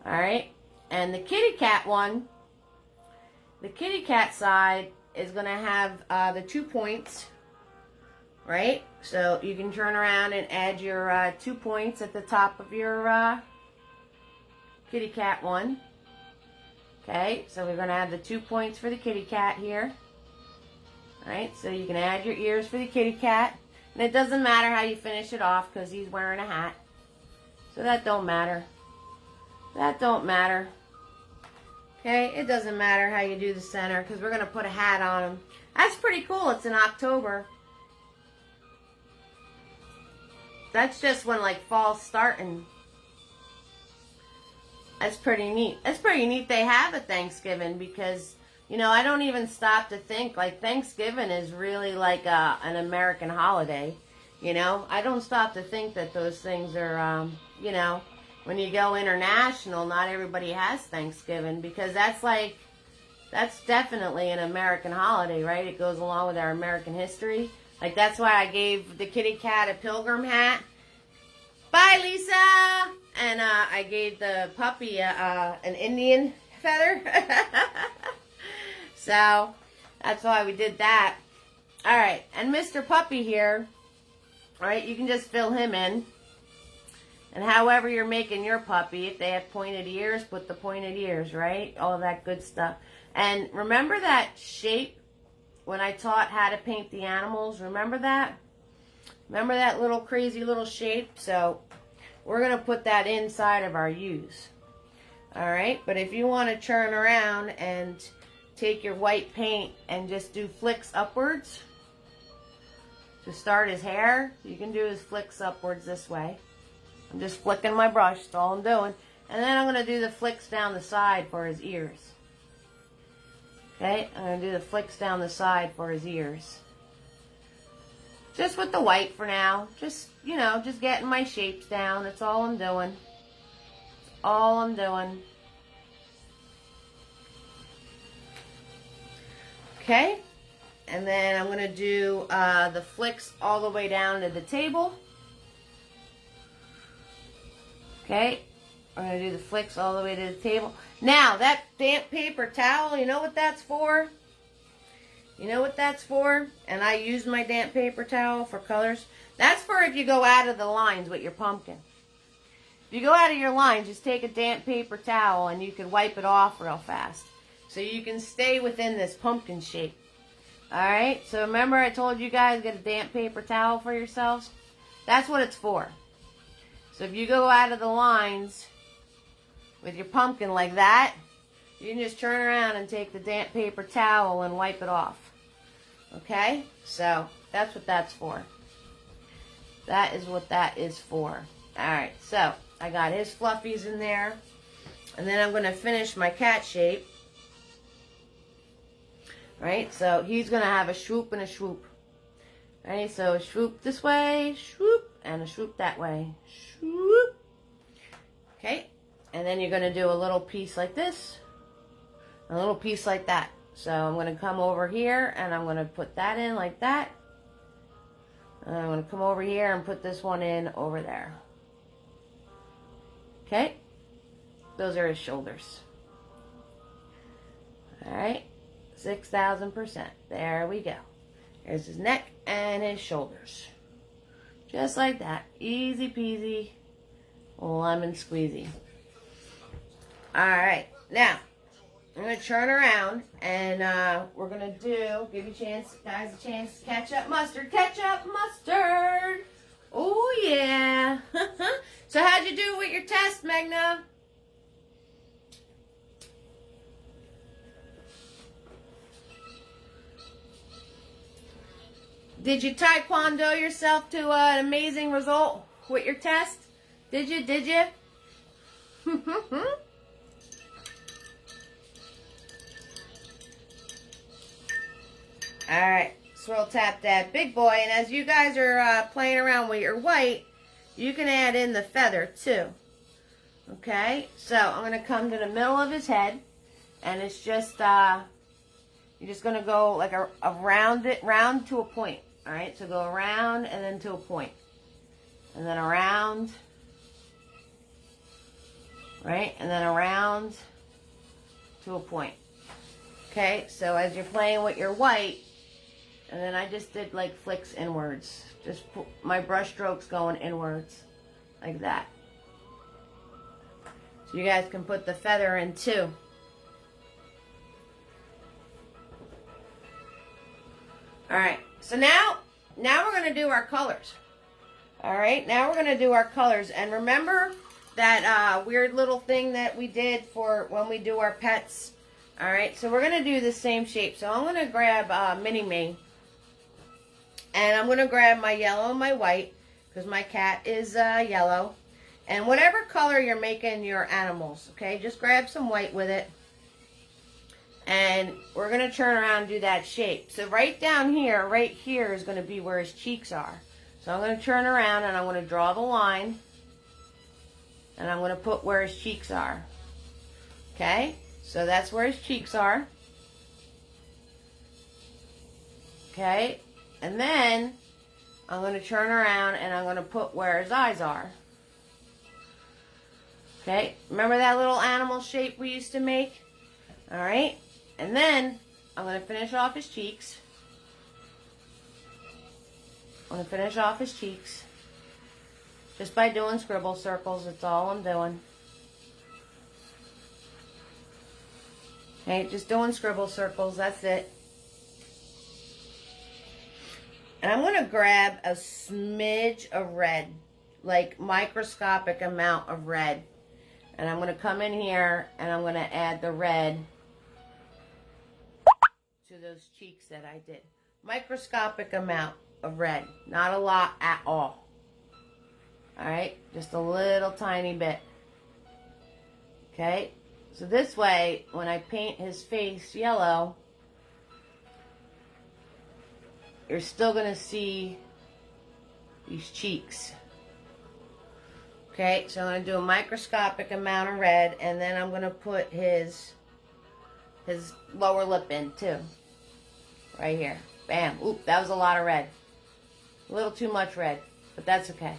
Alright? And the kitty cat one, the kitty cat side is going to have the 2 points, right? So you can turn around and add your 2 points at the top of your kitty cat one. Okay, so we're going to have the 2 points for the kitty cat here. Alright, so you can add your ears for the kitty cat. And it doesn't matter how you finish it off because he's wearing a hat. So that don't matter. That don't matter. Okay, it doesn't matter how you do the center because we're going to put a hat on him. That's pretty cool. It's in October. That's just when like fall's starting. That's pretty neat. That's pretty neat they have a Thanksgiving because, you know, I don't even stop to think like Thanksgiving is really like an American holiday. You know, I don't stop to think that those things are, you know, when you go international, not everybody has Thanksgiving because that's definitely an American holiday, right? It goes along with our American history. Like that's why I gave the kitty cat a pilgrim hat. Bye, Lisa! And I gave the puppy an Indian feather. So that's why we did that. All right, and Mr. Puppy here, all right, you can just fill him in. And however you're making your puppy, if they have pointed ears, put the pointed ears, right? All of that good stuff. And remember that shape when I taught how to paint the animals? Remember that? Remember that little crazy little shape? So we're going to put that inside of our U's. All right? But if you want to turn around and take your white paint and just do flicks upwards to start his hair, you can do his flicks upwards this way. I'm just flicking my brush, that's all I'm doing. And then I'm going to do the flicks down the side for his ears. Okay, I'm going to do the flicks down the side for his ears. Just with the white for now. Just, you know, just getting my shapes down. That's all I'm doing. That's all I'm doing. Okay, and then I'm going to do the flicks all the way down to the table. Okay, I'm going to do the flicks all the way to the table. Now, that damp paper towel, you know what that's for? You know what that's for? And I use my damp paper towel for colors. That's for if you go out of the lines with your pumpkin. If you go out of your lines, just take a damp paper towel and you can wipe it off real fast. So you can stay within this pumpkin shape. Alright, so remember I told you guys get a damp paper towel for yourselves? That's what it's for. So if you go out of the lines with your pumpkin like that, you can just turn around and take the damp paper towel and wipe it off. Okay? So that's what that's for. That is what that is for. Alright, so I got his fluffies in there. And then I'm going to finish my cat shape. Right? So he's going to have a swoop and a swoop. Right? So a swoop this way, swoop, and a swoop that way. Swoop. Okay? And then you're going to do a little piece like this. A little piece like that. So I'm going to come over here and I'm going to put that in like that. And I'm going to come over here and put this one in over there. Okay? Those are his shoulders. Alright? 6,000%. There we go. Here's his neck and his shoulders. Just like that. Easy peasy. Lemon squeezy. Alright. Now, I'm going to turn around and we're going to give you guys a chance to ketchup mustard. Ketchup mustard! Oh yeah! So how'd you do with your test, Magna? Did you taekwondo yourself to an amazing result with your test? Did you? Did you? Alright, swirl tap that big boy. And as you guys are playing around with your white, you can add in the feather too. Okay, so I'm going to come to the middle of his head. And it's just, you're just going to go like round to a point. Alright, so go around and then to a point. And then around. Right, and then around to a point. Okay, so as you're playing with your white, and then I just did like flicks inwards. Just put my brush strokes going inwards. Like that. So you guys can put the feather in too. Alright, so now we're going to do our colors. Alright, now we're going to do our colors. And remember that weird little thing that we did for when we do our pets? Alright, so we're going to do the same shape. So I'm going to grab Mini-Me. And I'm going to grab my yellow and my white, because my cat is yellow. And whatever color you're making your animals, okay, just grab some white with it. And we're going to turn around and do that shape. So right down here, right here is going to be where his cheeks are. So I'm going to turn around and I'm going to draw the line. And I'm going to put where his cheeks are. Okay, so that's where his cheeks are. Okay. And then I'm going to turn around and I'm going to put where his eyes are. Okay, remember that little animal shape we used to make? Alright, and then I'm going to finish off his cheeks. I'm going to finish off his cheeks. Just by doing scribble circles, that's all I'm doing. Okay, just doing scribble circles, that's it. And I'm going to grab a smidge of red, like microscopic amount of red. And I'm going to come in here and I'm going to add the red to those cheeks that I did. Microscopic amount of red, not a lot at all. Alright, just a little tiny bit. Okay, so this way, when I paint his face yellow, you're still going to see these cheeks. Okay, so I'm going to do a microscopic amount of red, and then I'm going to put his lower lip in too. Right here. Bam. Oop, that was a lot of red. A little too much red, but that's okay.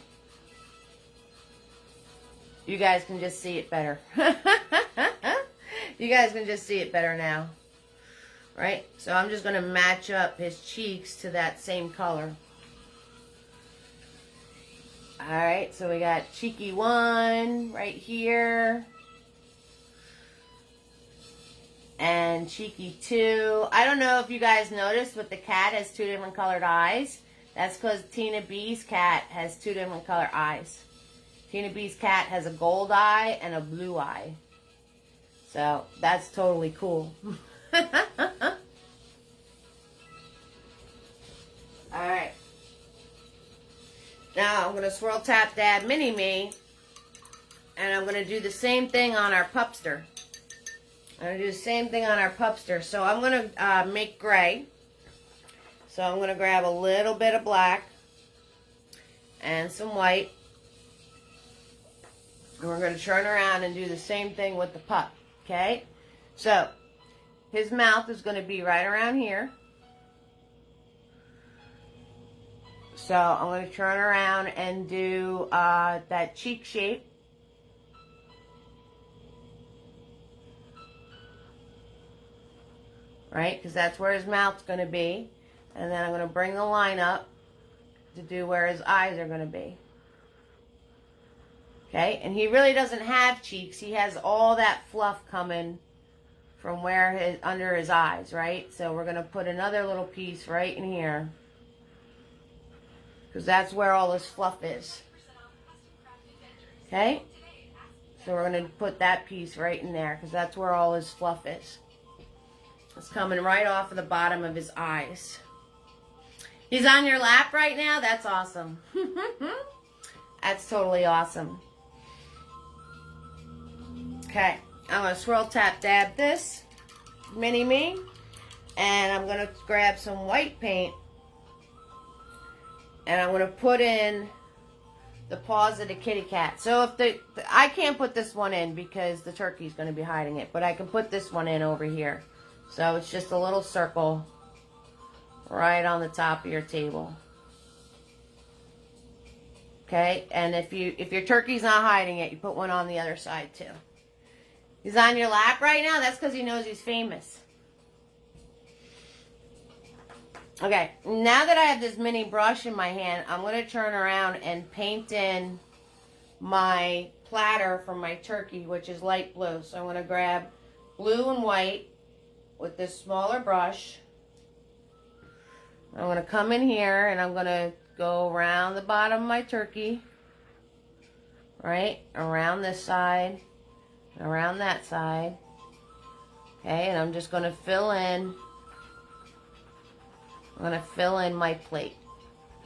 You guys can just see it better. You guys can just see it better now. Right? So I'm just going to match up his cheeks to that same color. Alright, so we got cheeky 1 right here. And cheeky 2. I don't know if you guys noticed, but the cat has 2 different colored eyes. That's because Tina B's cat has 2 different color eyes. Tina B's cat has a gold eye and a blue eye. So that's totally cool. Alright. Now I'm going to swirl, tap, dab, mini-me. And I'm going to do the same thing on our pupster. I'm going to do the same thing on our pupster. So I'm going to make gray. So I'm going to grab a little bit of black and some white. And we're going to turn around and do the same thing with the pup. Okay? So his mouth is going to be right around here. So I'm going to turn around and do that cheek shape. Right? Because that's where his mouth's going to be. And then I'm going to bring the line up to do where his eyes are going to be. Okay? And he really doesn't have cheeks. He has all that fluff coming from where under his eyes, right? So we're going to put another little piece right in here. Because that's where all this fluff is. Okay? So we're going to put that piece right in there because that's where all his fluff is. It's coming right off of the bottom of his eyes. He's on your lap right now? That's awesome. That's totally awesome. Okay, I'm going to swirl, tap, dab this mini-me. And I'm going to grab some white paint. And I'm going to put in the paws of the kitty cat. So if I can't put this one in because the turkey's going to be hiding it. But I can put this one in over here. So it's just a little circle right on the top of your table. Okay, and if your turkey's not hiding it, you put one on the other side too. He's on your lap right now? That's because he knows he's famous. Okay, now that I have this mini brush in my hand, I'm going to turn around and paint in my platter for my turkey, which is light blue. So I'm going to grab blue and white with this smaller brush. I'm going to come in here and I'm going to go around the bottom of my turkey, right, around this side, around that side, okay, and I'm just going to fill in, my plate,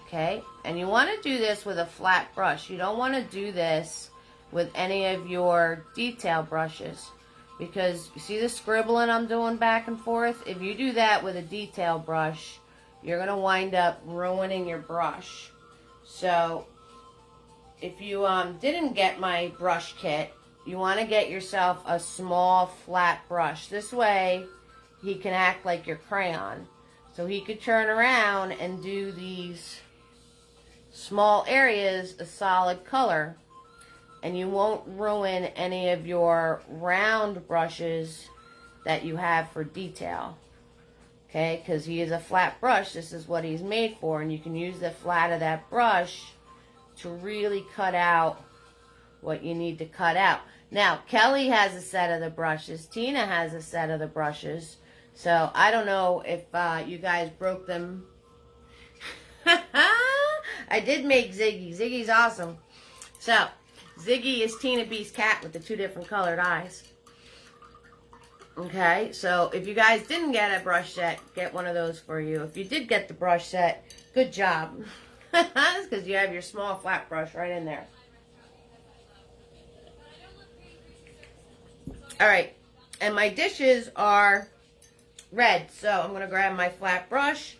okay, and you want to do this with a flat brush. You don't want to do this with any of your detail brushes because you see the scribbling I'm doing back and forth? If you do that with a detail brush, you're going to wind up ruining your brush. So, if you didn't get my brush kit, you want to get yourself a small flat brush. This way, he can act like your crayon. So he could turn around and do these small areas a solid color. And you won't ruin any of your round brushes that you have for detail. Okay, because he is a flat brush. This is what he's made for. And you can use the flat of that brush to really cut out what you need to cut out. Now, Kelly has a set of the brushes. Tina has a set of the brushes. So, I don't know if you guys broke them. I did make Ziggy. Ziggy's awesome. So, Ziggy is Tina B's cat with the 2 different colored eyes. Okay, so if you guys didn't get a brush set, get one of those for you. If you did get the brush set, good job. That's because you have your small flat brush right in there. Alright, and my dishes are red. So I'm going to grab my flat brush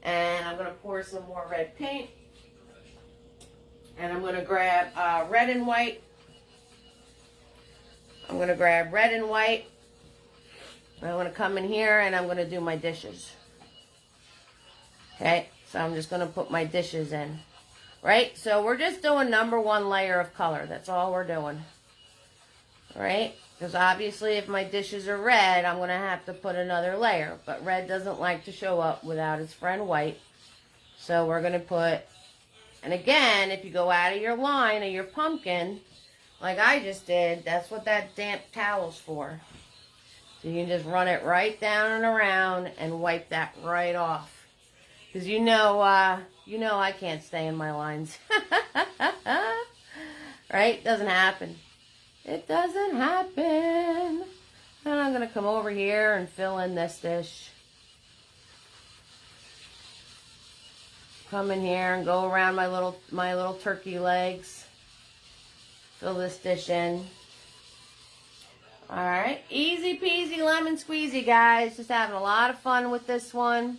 and I'm going to pour some more red paint. And I'm going to grab red and white. I'm going to grab red and white. I'm going to come in here and I'm going to do my dishes. Okay, so I'm just going to put my dishes in. Right, so we're just doing number 1 layer of color. That's all we're doing. Right, because obviously if my dishes are red, I'm going to have to put another layer. But red doesn't like to show up without its friend white. So we're going to put, and again, if you go out of your line of your pumpkin, like I just did, that's what that damp towel's for. So you can just run it right down and around and wipe that right off. Because you know I can't stay in my lines. Right? Doesn't happen. It doesn't happen. And I'm going to come over here and fill in this dish. Come in here and go around my little turkey legs. Fill this dish in. Alright, easy peasy lemon squeezy, guys. Just having a lot of fun with this one.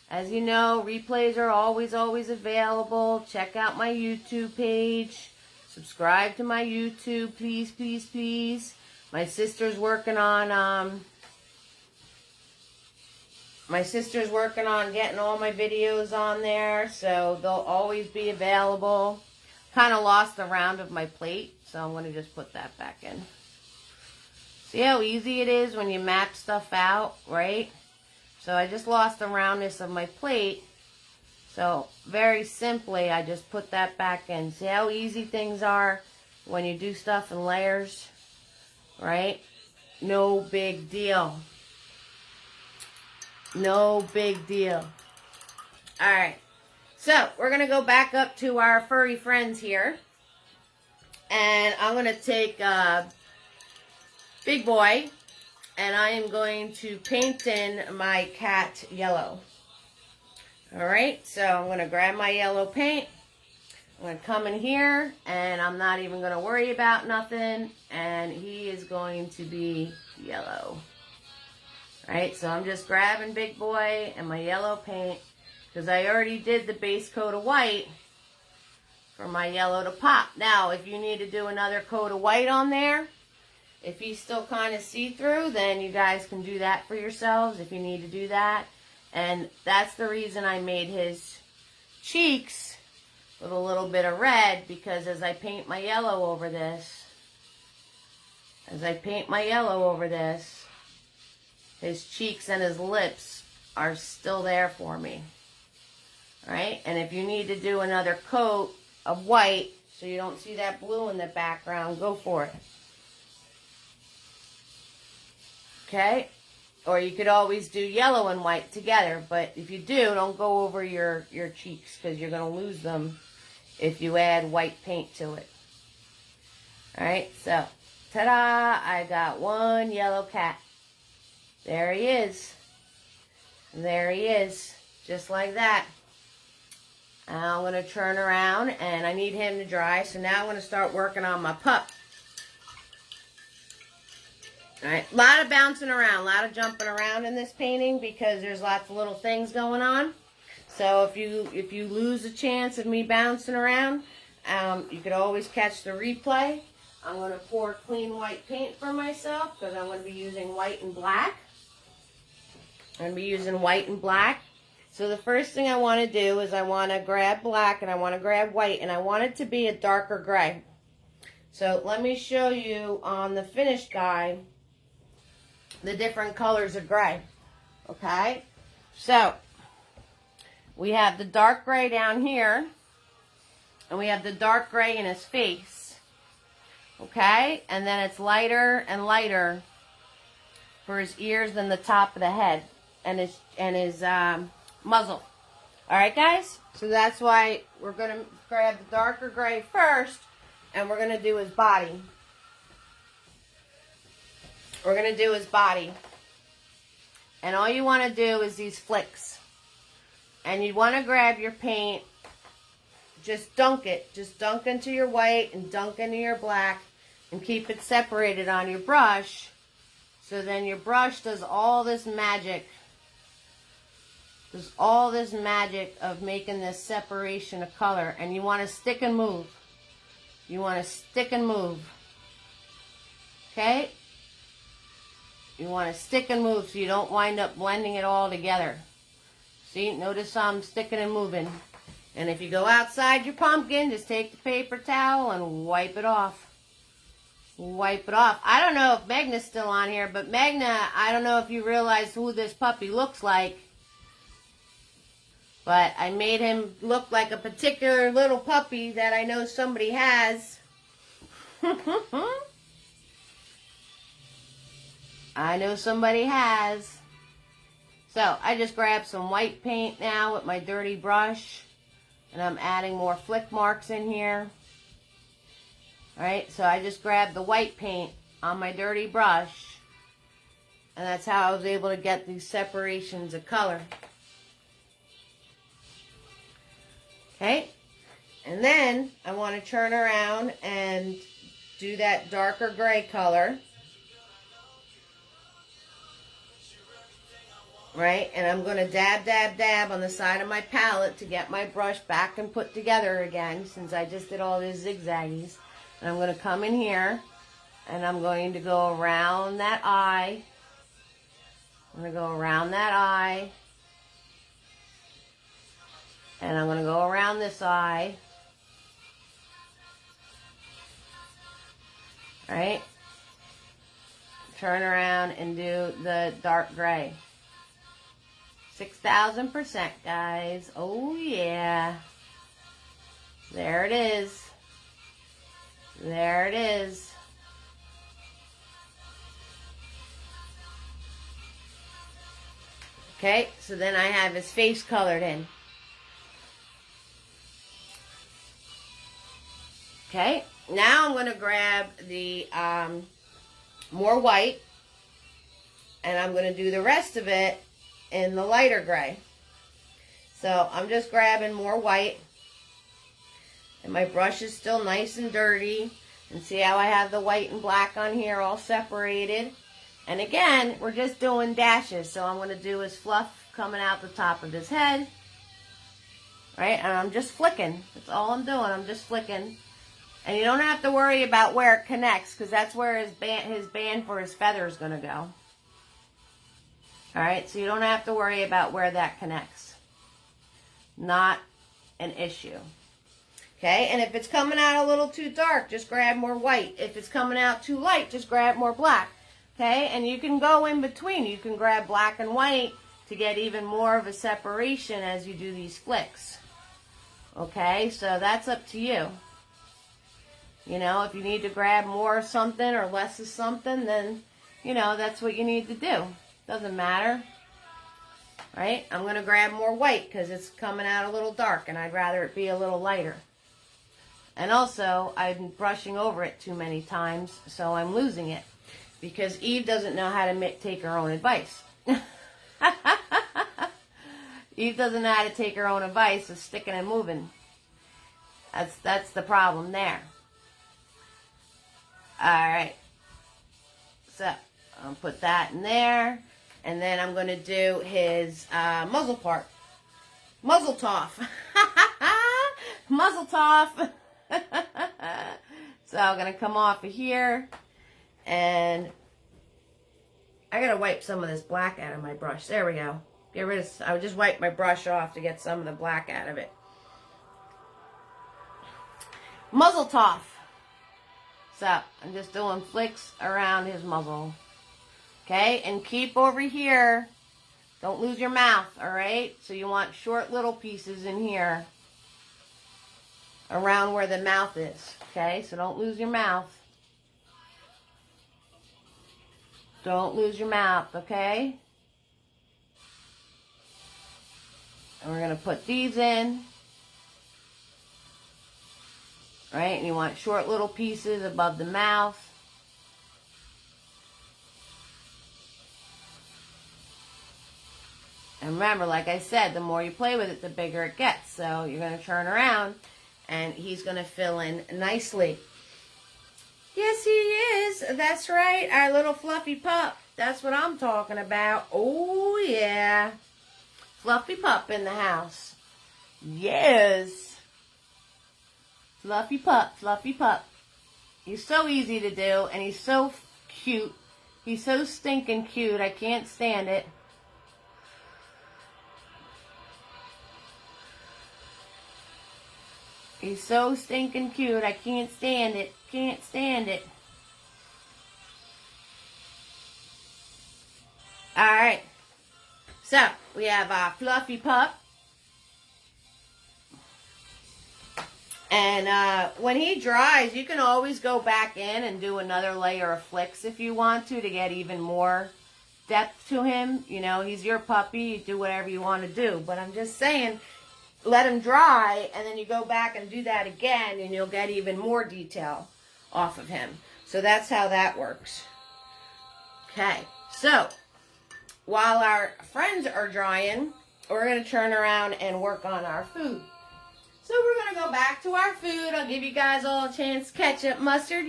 As you know, replays are always available. Check out my YouTube page. Subscribe to my YouTube, please, please, please. My sister's working on getting all my videos on there, so they'll always be available. Kind of lost the round of my plate, so I'm going to just put that back in. See how easy it is when you map stuff out, right? So I just lost the roundness of my plate. So very simply, I just put that back in. See how easy things are when you do stuff in layers, right? No big deal. No big deal. Alright, so we're going to go back up to our furry friends here. And I'm going to take Big Boy, and I am going to paint in my cat yellow. Alright, so I'm going to grab my yellow paint. I'm going to come in here, and I'm not even going to worry about nothing, and he is going to be yellow. Alright, so I'm just grabbing Big Boy and my yellow paint, because I already did the base coat of white for my yellow to pop. Now, if you need to do another coat of white on there, if he's still kind of see-through, then you guys can do that for yourselves if you need to do that. And that's the reason I made his cheeks with a little bit of red, because as I paint my yellow over this, his cheeks and his lips are still there for me. Alright? And if you need to do another coat of white so you don't see that blue in the background, go for it. Okay? Or you could always do yellow and white together, but if you do, don't go over your cheeks, because you're going to lose them if you add white paint to it. Alright, so, ta-da! I got one yellow cat. There he is. There he is. Just like that. Now I'm going to turn around, and I need him to dry, so now I'm going to start working on my pup. Alright, a lot of bouncing around, a lot of jumping around in this painting, because there's lots of little things going on. So if you lose a chance of me bouncing around, you could always catch the replay. I'm going to pour clean white paint for myself, because I'm going to be using white and black. I'm going to be using white and black. So the first thing I want to do is I want to grab black and I want to grab white, and I want it to be a darker gray. So let me show you on the finished guy the different colors of gray. Okay? So we have the dark gray down here, and we have the dark gray in his face. Okay? And then it's lighter and lighter for his ears and the top of the head and his muzzle. Alright, guys? So that's why we're going to grab the darker gray first, and we're going to do his body. We're going to do his body. And all you want to do is these flicks. And you want to grab your paint, just dunk it. Just dunk into your white and dunk into your black, and keep it separated on your brush. So then your brush does all this magic. There's all this magic of making this separation of color. And you want to stick and move. You want to stick and move. Okay? You want to stick and move so you don't wind up blending it all together. See? Notice I'm sticking and moving. And if you go outside your pumpkin, just take the paper towel and wipe it off. Wipe it off. I don't know if Magna's still on here, but Magna, I don't know if you realize who this puppy looks like. But I made him look like a particular little puppy that I know somebody has. I know somebody has. So I just grabbed some white paint now with my dirty brush, and I'm adding more flick marks in here. Alright, so I just grabbed the white paint on my dirty brush, and that's how I was able to get these separations of color. Okay, and then I want to turn around and do that darker gray color. Right, and I'm going to dab, dab, dab on the side of my palette to get my brush back and put together again, since I just did all these zigzaggies. And I'm going to come in here, and I'm going to go around that eye. I'm going to go around that eye. And I'm going to go around this eye. Right? Turn around and do the dark gray. 6,000%, guys. Oh, yeah. There it is. There it is. Okay, so then I have his face colored in. Okay, now I'm going to grab the more white, and I'm going to do the rest of it in the lighter gray. So I'm just grabbing more white, and my brush is still nice and dirty, and see how I have the white and black on here all separated. And again, we're just doing dashes, so I'm going to do his fluff coming out the top of his head, right? And I'm just flicking. That's all I'm doing. I'm just flicking. And you don't have to worry about where it connects, because that's where his band for his feather is going to go. Alright, so you don't have to worry about where that connects. Not an issue. Okay, and if it's coming out a little too dark, just grab more white. If it's coming out too light, just grab more black. Okay, and you can go in between. You can grab black and white to get even more of a separation as you do these flicks. Okay, so that's up to you. You know, if you need to grab more of something or less of something, then, you know, that's what you need to do. Doesn't matter. Right? I'm going to grab more white because it's coming out a little dark, and I'd rather it be a little lighter. And also, I'm brushing over it too many times, so I'm losing it. Because Eve doesn't know how to take her own advice. Eve doesn't know how to take her own advice of sticking and moving. That's the problem there. Alright. So, I'll put that in there. And then I'm going to do his muzzle part. Muzzle toff. Muzzle toff. So I'm going to come off of here. And I got to wipe some of this black out of my brush. There we go. Get rid of, I would just wipe my brush off to get some of the black out of it. Muzzle toff. So I'm just doing flicks around his muzzle. Okay, and keep over here. Don't lose your mouth, alright? So you want short little pieces in here around where the mouth is. Okay, so don't lose your mouth. Don't lose your mouth, okay? And we're going to put these in. Right, and you want short little pieces above the mouth. And remember, like I said, the more you play with it, the bigger it gets. So you're going to turn around, and he's going to fill in nicely. Yes, he is. That's right, our little fluffy pup. That's what I'm talking about. Oh, yeah. Fluffy pup in the house. Yes. Fluffy pup, fluffy pup. He's so easy to do, and he's so cute. He's so stinking cute. I can't stand it. He's so stinking cute. I can't stand it. Can't stand it. Alright. So, we have our fluffy pup. And when he dries, you can always go back in and do another layer of flicks if you want to get even more depth to him. You know, he's your puppy. You do whatever you want to do. But I'm just saying, let him dry, and then you go back and do that again, and you'll get even more detail off of him. So that's how that works. Okay, so while our friends are drying, we're going to turn around and work on our food. So we're going to go back to our food. I'll give you guys all a chance. Ketchup, mustard.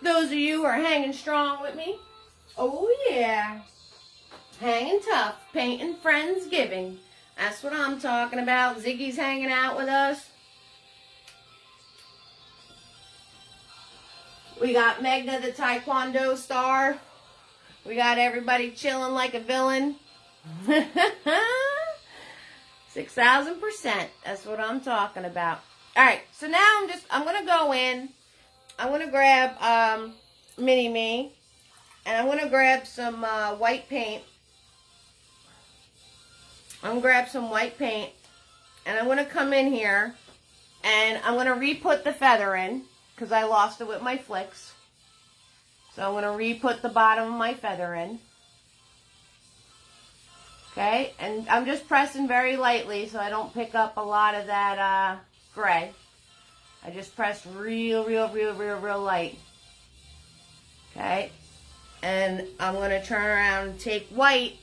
Those of you who are hanging strong with me. Oh, yeah. Hanging tough. Painting Friendsgiving. That's what I'm talking about. Ziggy's hanging out with us. We got Megna, the Taekwondo star. We got everybody chilling like a villain. 6,000%. That's what I'm talking about. All right, so now I'm going to go in. I'm going to grab Mini-Me. And I'm going to grab some white paint. I'm going to grab some white paint. And I'm going to come in here. And I'm going to re-put the feather in. Because I lost it with my flicks. So I'm going to re-put the bottom of my feather in. Okay, and I'm just pressing very lightly so I don't pick up a lot of that gray. I just press real light. Okay, and I'm going to turn around and take white,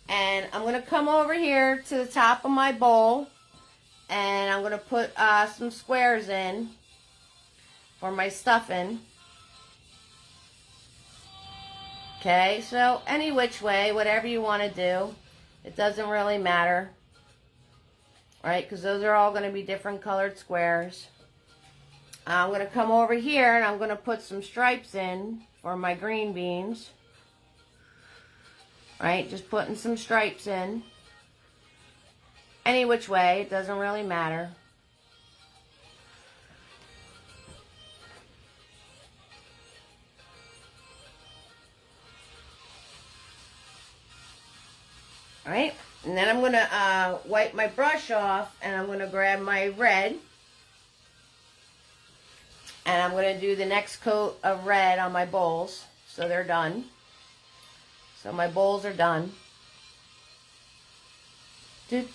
and I'm going to come over here to the top of my bowl, and I'm going to put some squares in for my stuffing. Okay, so any which way, whatever you want to do. It doesn't really matter, right? Because those are all going to be different colored squares. I'm going to come over here and I'm going to put some stripes in for my green beans. Right? Just putting some stripes in. Any which way, it doesn't really matter. All right, and then I'm going to wipe my brush off, and I'm going to grab my red, and I'm going to do the next coat of red on my bowls, so they're done. So my bowls are done. Filling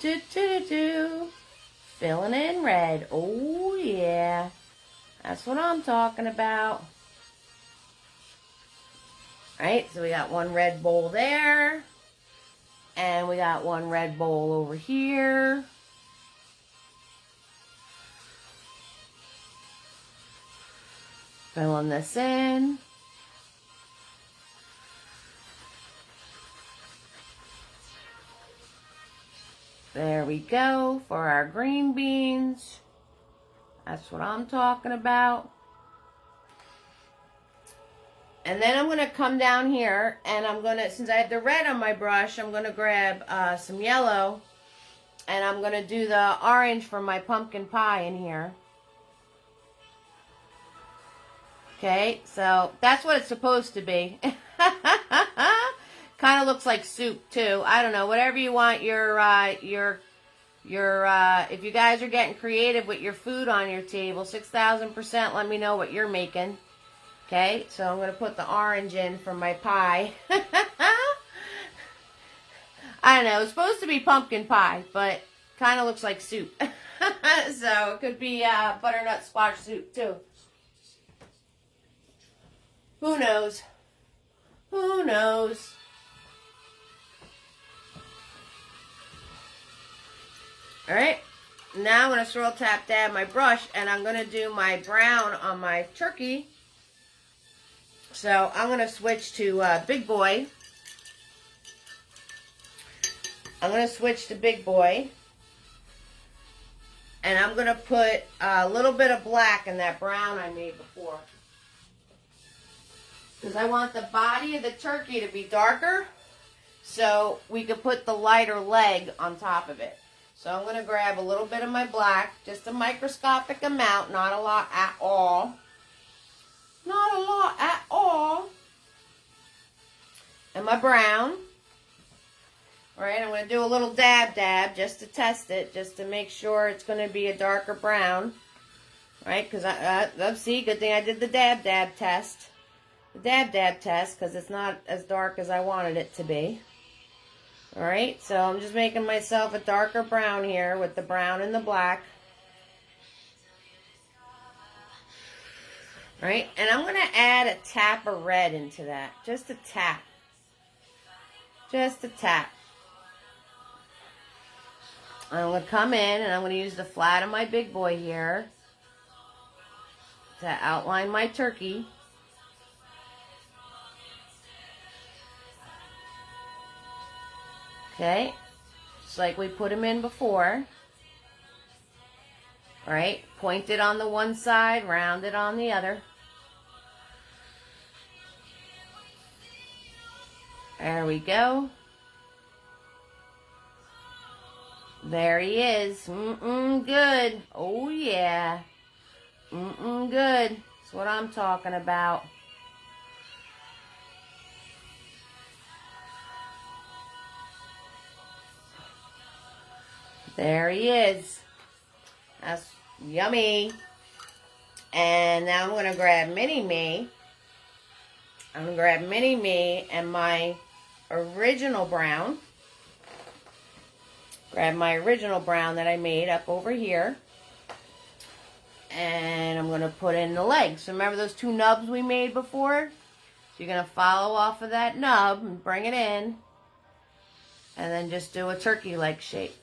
in red. Oh, yeah. That's what I'm talking about. All right, so we got one red bowl there. And we got one red bowl over here. Filling this in. There we go for our green beans. That's what I'm talking about. And then I'm going to come down here, and I'm going to, since I have the red on my brush, I'm going to grab some yellow, and I'm going to do the orange for my pumpkin pie in here. Okay, so that's what it's supposed to be. Kind of looks like soup, too. I don't know, whatever you want if you guys are getting creative with your food on your table, 6,000%, let me know what you're making. Okay, so I'm going to put the orange in for my pie. I don't know, it's supposed to be pumpkin pie, but kind of looks like soup. So it could be butternut squash soup too. Who knows? Who knows? Alright, now I'm going to swirl tap dab my brush, and I'm going to do my brown on my turkey. So I'm going to switch to Big Boy. I'm going to switch to Big Boy. And I'm going to put a little bit of black in that brown I made before. Because I want the body of the turkey to be darker, so we can put the lighter leg on top of it. So I'm going to grab a little bit of my black, just a microscopic amount, not a lot at all. Not a lot at all. And my brown. Alright, I'm going to do a little dab just to test it, just to make sure it's going to be a darker brown. Right, because see, good thing I did the dab test. the dab test because it's not as dark as I wanted it to be. Alright, so I'm just making myself a darker brown here with the brown and the black. Right, and I'm going to add a tap of red into that. Just a tap. Just a tap. I'm going to come in and I'm going to use the flat of my big boy here to outline my turkey. Okay, just like we put them in before. All right, point it on the one side, round it on the other. There we go. There he is. Good. Oh, yeah. Good. That's what I'm talking about. There he is. That's yummy. And now I'm going to grab Mini-Me. I'm going to grab Mini-Me and my original brown. Grab my original brown that I made up over here. And I'm going to put in the legs. So remember those two nubs we made before? So you're going to follow off of that nub and bring it in. And then just do a turkey leg shape.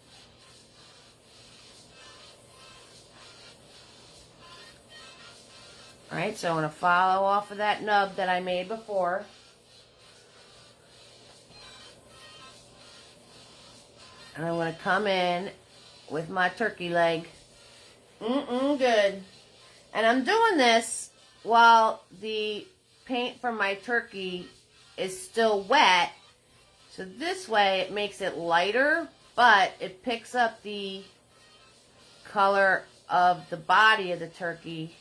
Alright, so I'm going to follow off of that nub that I made before. And I'm going to come in with my turkey leg. Good. And I'm doing this while the paint from my turkey is still wet. So this way it makes it lighter, but it picks up the color of the body of the turkey.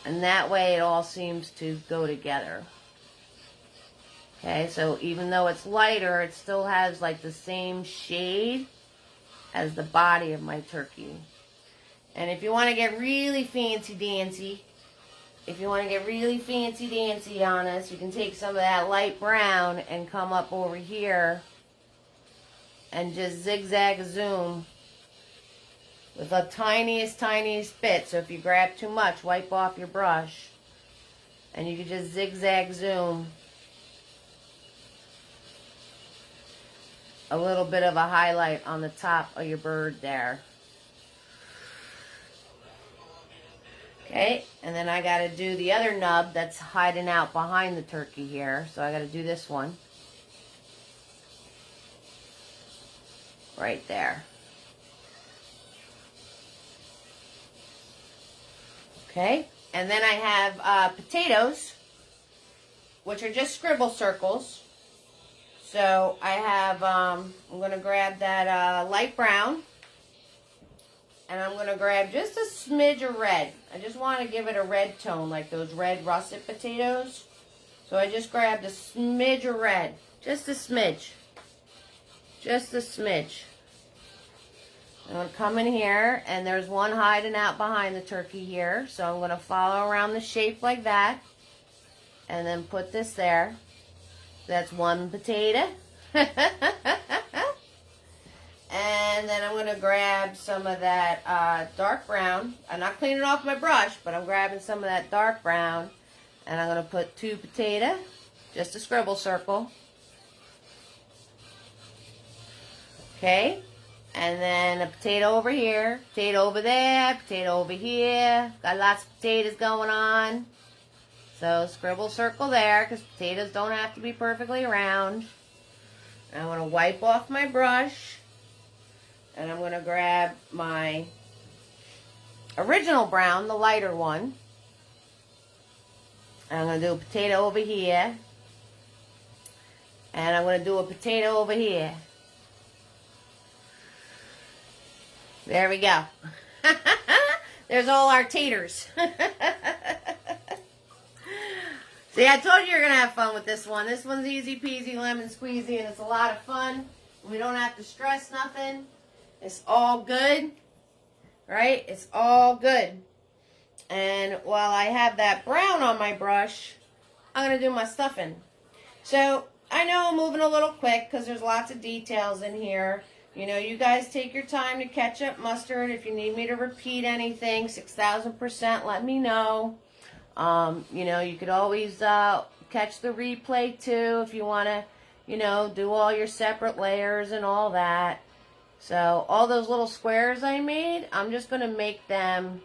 And that way it all seems to go together. Okay, so even though it's lighter, it still has like the same shade as the body of my turkey. And if you want to get really fancy-dancy, on us, you can take some of that light brown and come up over here and just zigzag zoom with the tiniest bit. So if you grab too much, wipe off your brush. And you can just zigzag zoom a little bit of a highlight on the top of your bird there. Okay, and then I got to do the other nub that's hiding out behind the turkey here. So I got to do this one. Right there. Okay, and then I have potatoes, which are just scribble circles. So I have, I'm going to grab that light brown, and I'm going to grab just a smidge of red. I just want to give it a red tone, like those red russet potatoes. So I just grabbed a smidge of red, just a smidge. Just a smidge. I'm going to come in here, and there's one hiding out behind the turkey here. So I'm going to follow around the shape like that, and then put this there. That's one potato. And then I'm going to grab some of that dark brown. I'm not cleaning off my brush, but I'm grabbing some of that dark brown. And I'm going to put two potato, just a scribble circle. Okay. And then a potato over here, potato over there, potato over here. Got lots of potatoes going on. So scribble circle there, because potatoes don't have to be perfectly round. And I'm going to wipe off my brush. And I'm going to grab my original brown, the lighter one. And I'm going to do a potato over here. And I'm going to do a potato over here. There we go. There's all our taters. See, I told you you're going to have fun with this one. This one's easy peasy, lemon squeezy, and it's a lot of fun. We don't have to stress nothing. It's all good. Right? It's all good. And while I have that brown on my brush, I'm going to do my stuffing. So I know I'm moving a little quick because there's lots of details in here. You know, you guys take your time to ketchup, mustard. If you need me to repeat anything, 6,000%, let me know. You know, you could always catch the replay too if you want to, you know, do all your separate layers and all that. So all those little squares I made, I'm just going to make them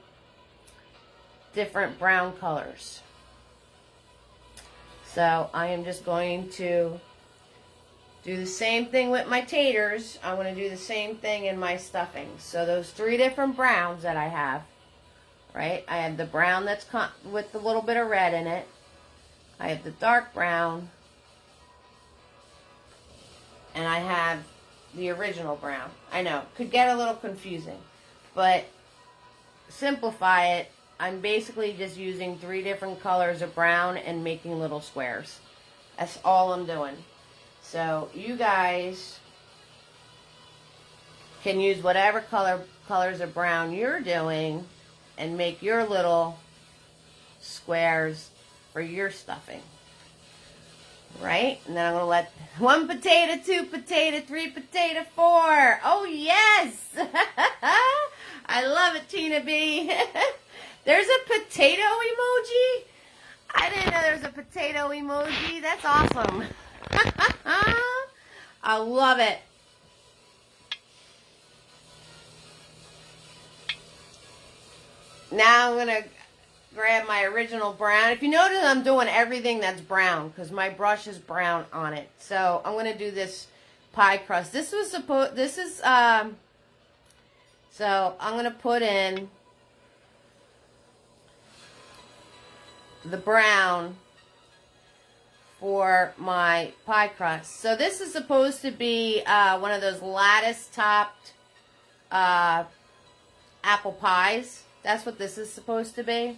different brown colors. So I am just going to do the same thing with my taters. I'm going to do the same thing in my stuffing. So those 3 different browns that I have, right? I have the brown that's with a little bit of red in it. I have the dark brown. And I have the original brown. I know, could get a little confusing. But simplify it. I'm basically just using 3 different colors of brown and making little squares. That's all I'm doing. So you guys can use whatever colors of brown you're doing and make your little squares for your stuffing. Right? And then I'm going to let 1 potato, 2 potato, 3 potato, 4. Oh, yes! I love it, Tina B. There's a potato emoji? I didn't know there was a potato emoji. That's awesome. I love it. Now I'm going to grab my original brown. If you notice, I'm doing everything that's brown because my brush is brown on it. So I'm going to do this pie crust. So I'm going to put in the brown for my pie crust. So this is supposed to be one of those lattice topped apple pies. That's what this is supposed to be.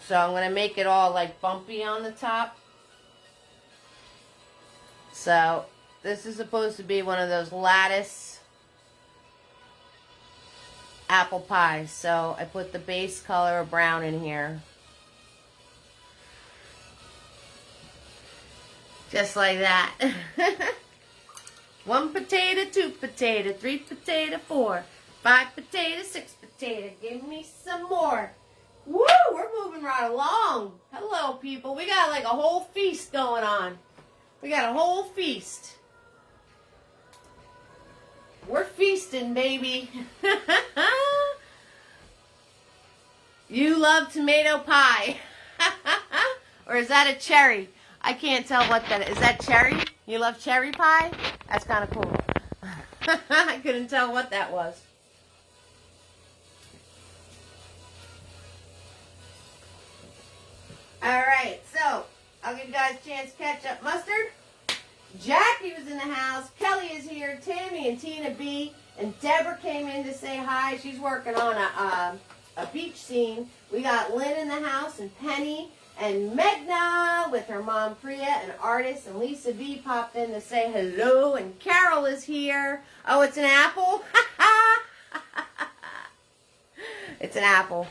So I'm going to make it all like bumpy on the top. So this is supposed to be one of those lattice apple pies. So I put the base color of brown in here. Just like that. 1 potato, 2 potato, 3 potato, 4, 5 potato, 6 potato. Give me some more. Woo! We're moving right along. Hello, people. We got like a whole feast going on. We got a whole feast. We're feasting, baby. You love tomato pie. Or is that a cherry? I can't tell what that is. Is that cherry? You love cherry pie? That's kind of cool. I couldn't tell what that was. Alright, so I'll give you guys a chance to catch up. Mustard. Jackie was in the house. Kelly is here. Tammy and Tina B. And Deborah came in to say hi. She's working on a beach scene. We got Lynn in the house and Penny and Megna with her mom Priya and artist. And Lisa V popped in to say hello. And Carol is here. Oh, it's an apple? It's an apple.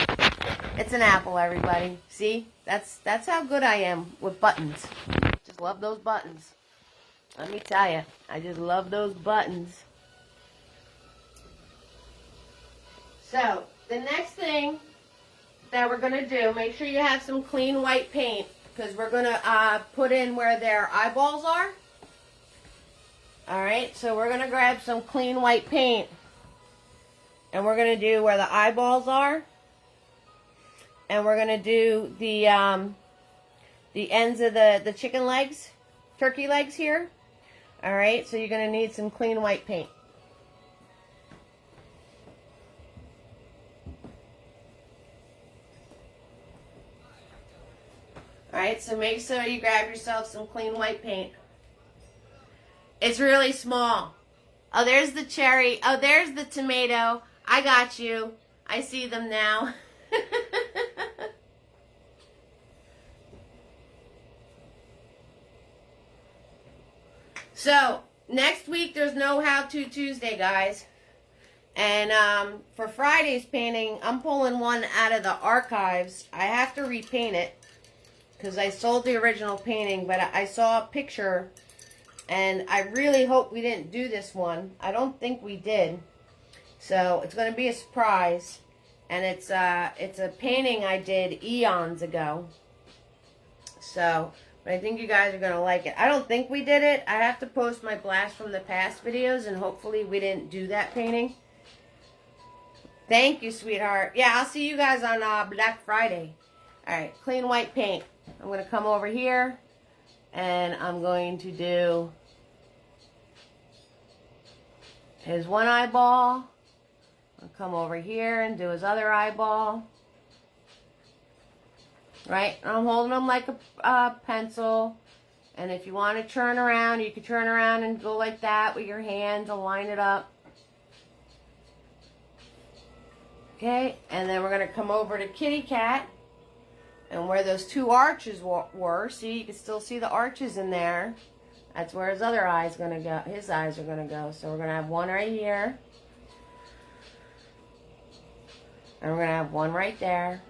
It's an apple, everybody. See? That's how good I am with buttons. Just love those buttons. Let me tell you, I just love those buttons. So, the next thing that we're going to do, make sure you have some clean white paint, because we're going to put in where their eyeballs are. Alright, so we're going to grab some clean white paint, and we're going to do where the eyeballs are. And we're going to do the ends of the chicken legs, turkey legs here. Alright, so you're going to need some clean white paint. Alright, so make sure you grab yourself some clean white paint. It's really small. Oh, there's the cherry. Oh, there's the tomato. I got you. I see them now. So, next week there's no How To Tuesday, guys. And for Friday's painting, I'm pulling one out of the archives. I have to repaint it because I sold the original painting, but I saw a picture, and I really hope we didn't do this one. I don't think we did. So it's going to be a surprise. And it's a painting I did eons ago. So, but I think you guys are going to like it. I don't think we did it. I have to post my Blast from the Past videos, and hopefully we didn't do that painting. Thank you, sweetheart. Yeah, I'll see you guys on Black Friday. All right, clean white paint. I'm going to come over here, and I'm going to do his one eyeball. I'll come over here and do his other eyeball. Right? And I'm holding them like a pencil. And if you want to turn around, you can turn around and go like that with your hands and line it up. Okay? And then we're going to come over to Kitty Cat. And where those two arches were, see, you can still see the arches in there. That's where his other eye's going to go. His eyes are going to go. So we're going to have one right here. And we're going to have one right there.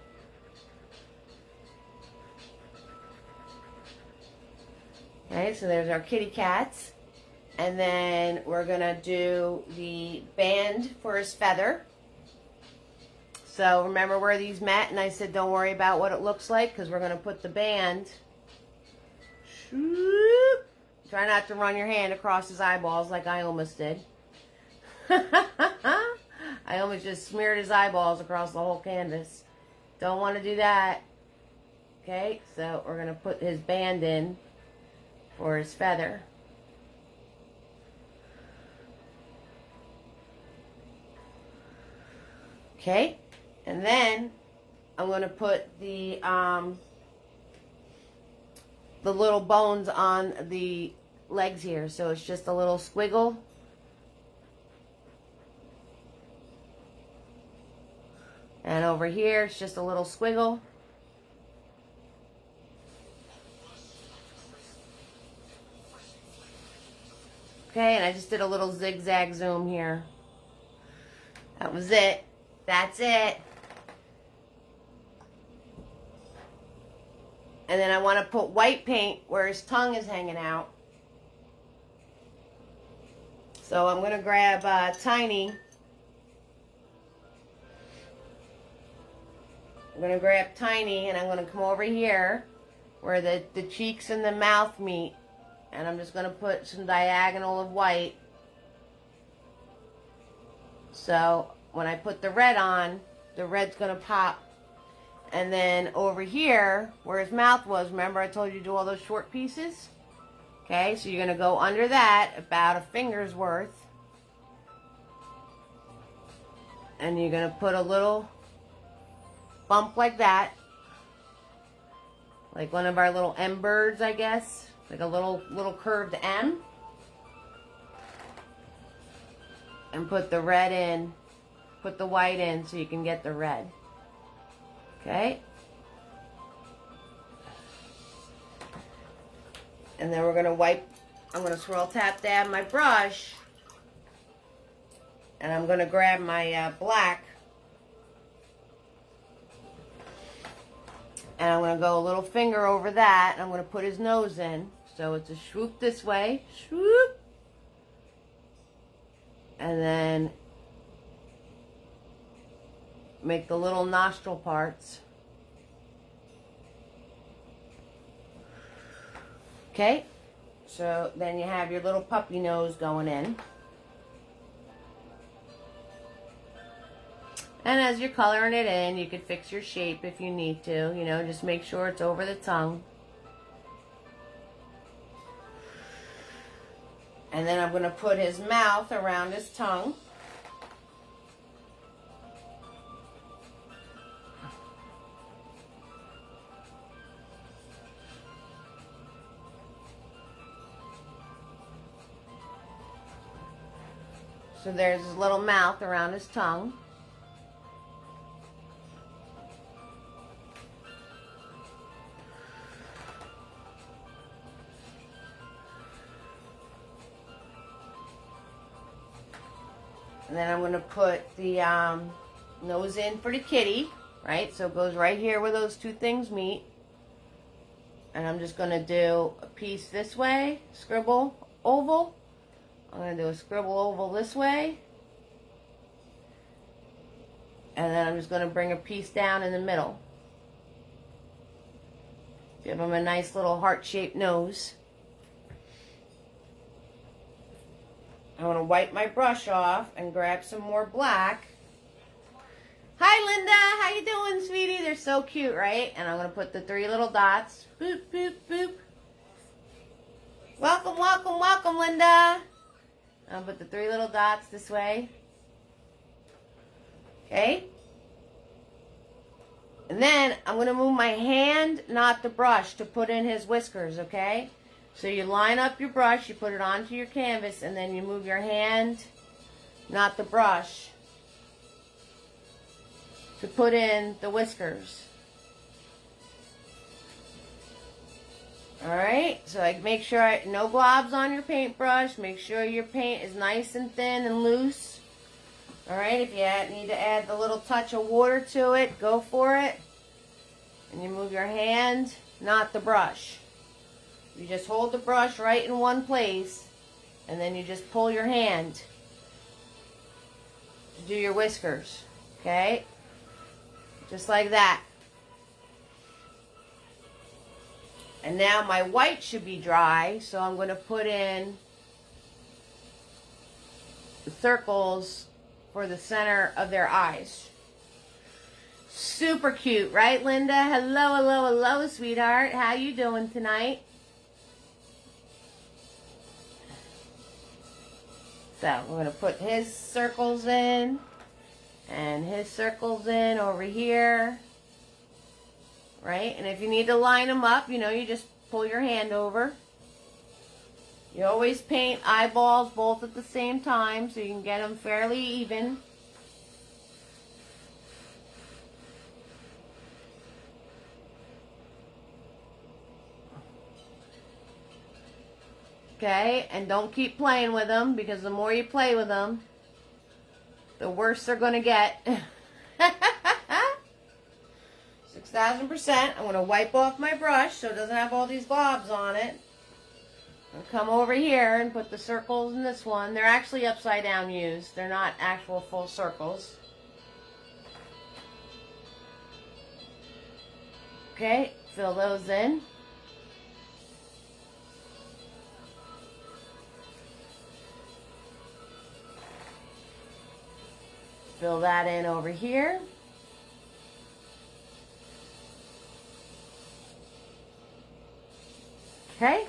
Okay, so there's our kitty cats. And then we're going to do the band for his feather. So remember where these met, and I said don't worry about what it looks like because we're going to put the band. Try not to run your hand across his eyeballs like I almost did. I almost just smeared his eyeballs across the whole canvas. Don't want to do that. Okay, so we're going to put his band in for his feather. Okay, and then I'm going to put the little bones on the legs here. So it's just a little squiggle. And over here, it's just a little squiggle. Okay, and I just did a little zigzag zoom here. That was it. That's it. And then I want to put white paint where his tongue is hanging out. So I'm going to grab Tiny. I'm going to grab Tiny, and I'm going to come over here where the cheeks and the mouth meet. And I'm just going to put some diagonal of white. So when I put the red on, the red's going to pop. And then over here, where his mouth was, remember I told you to do all those short pieces? Okay, so you're going to go under that about a finger's worth. And you're going to put a little bump like that, like one of our little M birds, I guess, like a little curved M, and put the red in, put the white in so you can get the red. Okay, and then we're going to wipe. I'm going to swirl tap dab my brush, and I'm going to grab my black. And I'm going to go a little finger over that, and I'm going to put his nose in. So it's a swoop this way, swoop. And then make the little nostril parts. Okay, so then you have your little puppy nose going in. And as you're coloring it in, you could fix your shape if you need to. You know, just make sure it's over the tongue. And then I'm going to put his mouth around his tongue. So there's his little mouth around his tongue. And then I'm going to put the nose in for the kitty, right? So it goes right here where those two things meet. And I'm just going to do a piece this way, scribble oval. I'm going to do a scribble oval this way. And then I'm just going to bring a piece down in the middle. Give him a nice little heart-shaped nose. I'm going to wipe my brush off and grab some more black. Hi, Linda. How you doing, sweetie? They're so cute, right? And I'm going to put the 3 little dots. Boop, boop, boop. Welcome, welcome, welcome, Linda. I'll put the 3 little dots this way. Okay? And then I'm going to move my hand, not the brush, to put in his whiskers, okay? So you line up your brush, you put it onto your canvas, and then you move your hand, not the brush, to put in the whiskers. Alright, so I make sure no globs on your paintbrush. Make sure your paint is nice and thin and loose. Alright, if you need to add the little touch of water to it, go for it. And you move your hand, not the brush. You just hold the brush right in one place, and then you just pull your hand to do your whiskers. Okay? Just like that. And now my white should be dry, so I'm going to put in the circles for the center of their eyes. Super cute, right, Linda? Hello, hello, hello, sweetheart. How you doing tonight? So we're going to put his circles in and his circles in over here. Right? And if you need to line them up, you know, you just pull your hand over. You always paint eyeballs both at the same time so you can get them fairly even. Okay, and don't keep playing with them, because the more you play with them, the worse they're going to get. 6,000%. I'm going to wipe off my brush so it doesn't have all these globs on it. I'll come over here and put the circles in this one. They're actually upside down U's. They're not actual full circles. Okay, fill those in. Fill that in over here. Okay?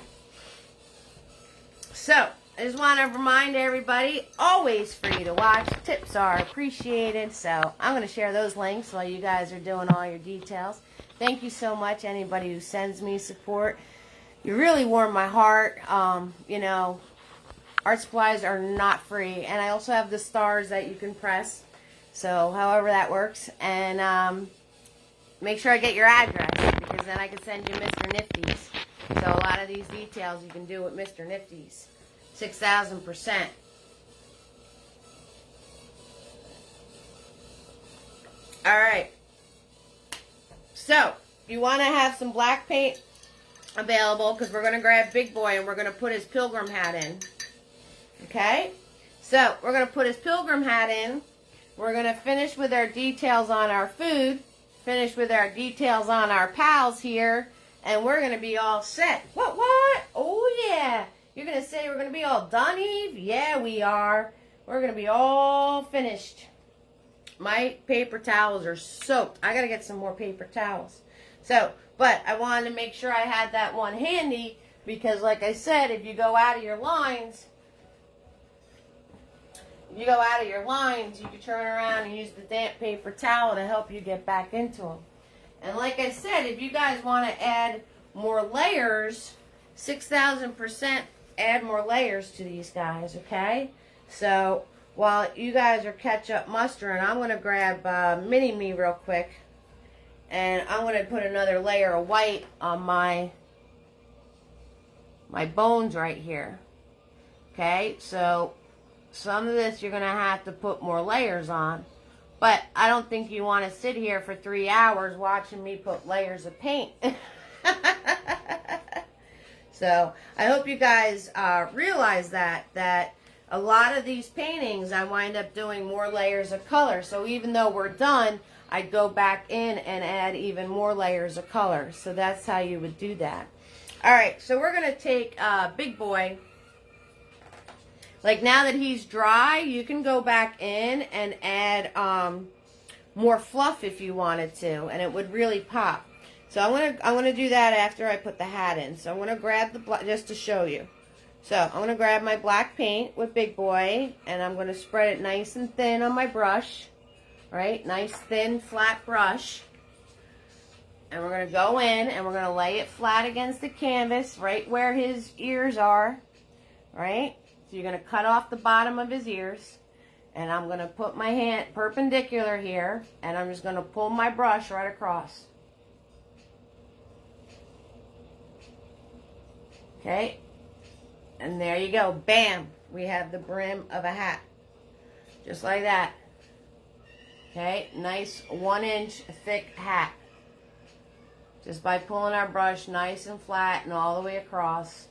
So, I just want to remind everybody, always free to watch. Tips are appreciated. So, I'm going to share those links while you guys are doing all your details. Thank you so much, anybody who sends me support. You really warm my heart. You know, art supplies are not free. And I also have the stars that you can press. So, however that works. And make sure I get your address, because then I can send you Mr. Nifty's. So, a lot of these details you can do with Mr. Nifty's. 6,000%. Alright. So, you want to have some black paint available, because we're going to grab Big Boy and we're going to put his pilgrim hat in. Okay? So, we're going to put his pilgrim hat in. We're going to finish with our details on our food. Finish with our details on our pals here. And we're going to be all set. What? Oh, yeah. You're going to say we're going to be all done, Eve? Yeah, we are. We're going to be all finished. My paper towels are soaked. I got to get some more paper towels. So, but I wanted to make sure I had that one handy, because like I said, if you go out of your lines, you can turn around and use the damp paper towel to help you get back into them. And like I said, if you guys want to add more layers, 6,000%, add more layers to these guys, okay? So, while you guys are ketchup mustering, I'm going to grab Mini-Me real quick. And I'm going to put another layer of white on my bones right here. Okay, so some of this you're going to have to put more layers on. But I don't think you want to sit here for 3 hours watching me put layers of paint. So I hope you guys realize that a lot of these paintings I wind up doing more layers of color. So even though we're done, I'd go back in and add even more layers of color. So that's how you would do that. All right, so we're going to take Big Boy. Like now that he's dry, you can go back in and add more fluff if you wanted to, and it would really pop. So I'm gonna do that after I put the hat in. So I'm gonna grab the black just to show you. So I'm gonna grab my black paint with Big Boy, and I'm gonna spread it nice and thin on my brush, right? Nice thin flat brush. And we're gonna go in and we're gonna lay it flat against the canvas, right where his ears are, right? So you're going to cut off the bottom of his ears, and I'm going to put my hand perpendicular here, and I'm just going to pull my brush right across. Okay, and there you go. Bam! We have the brim of a hat. Just like that. Okay, nice 1-inch thick hat. Just by pulling our brush nice and flat and all the way across.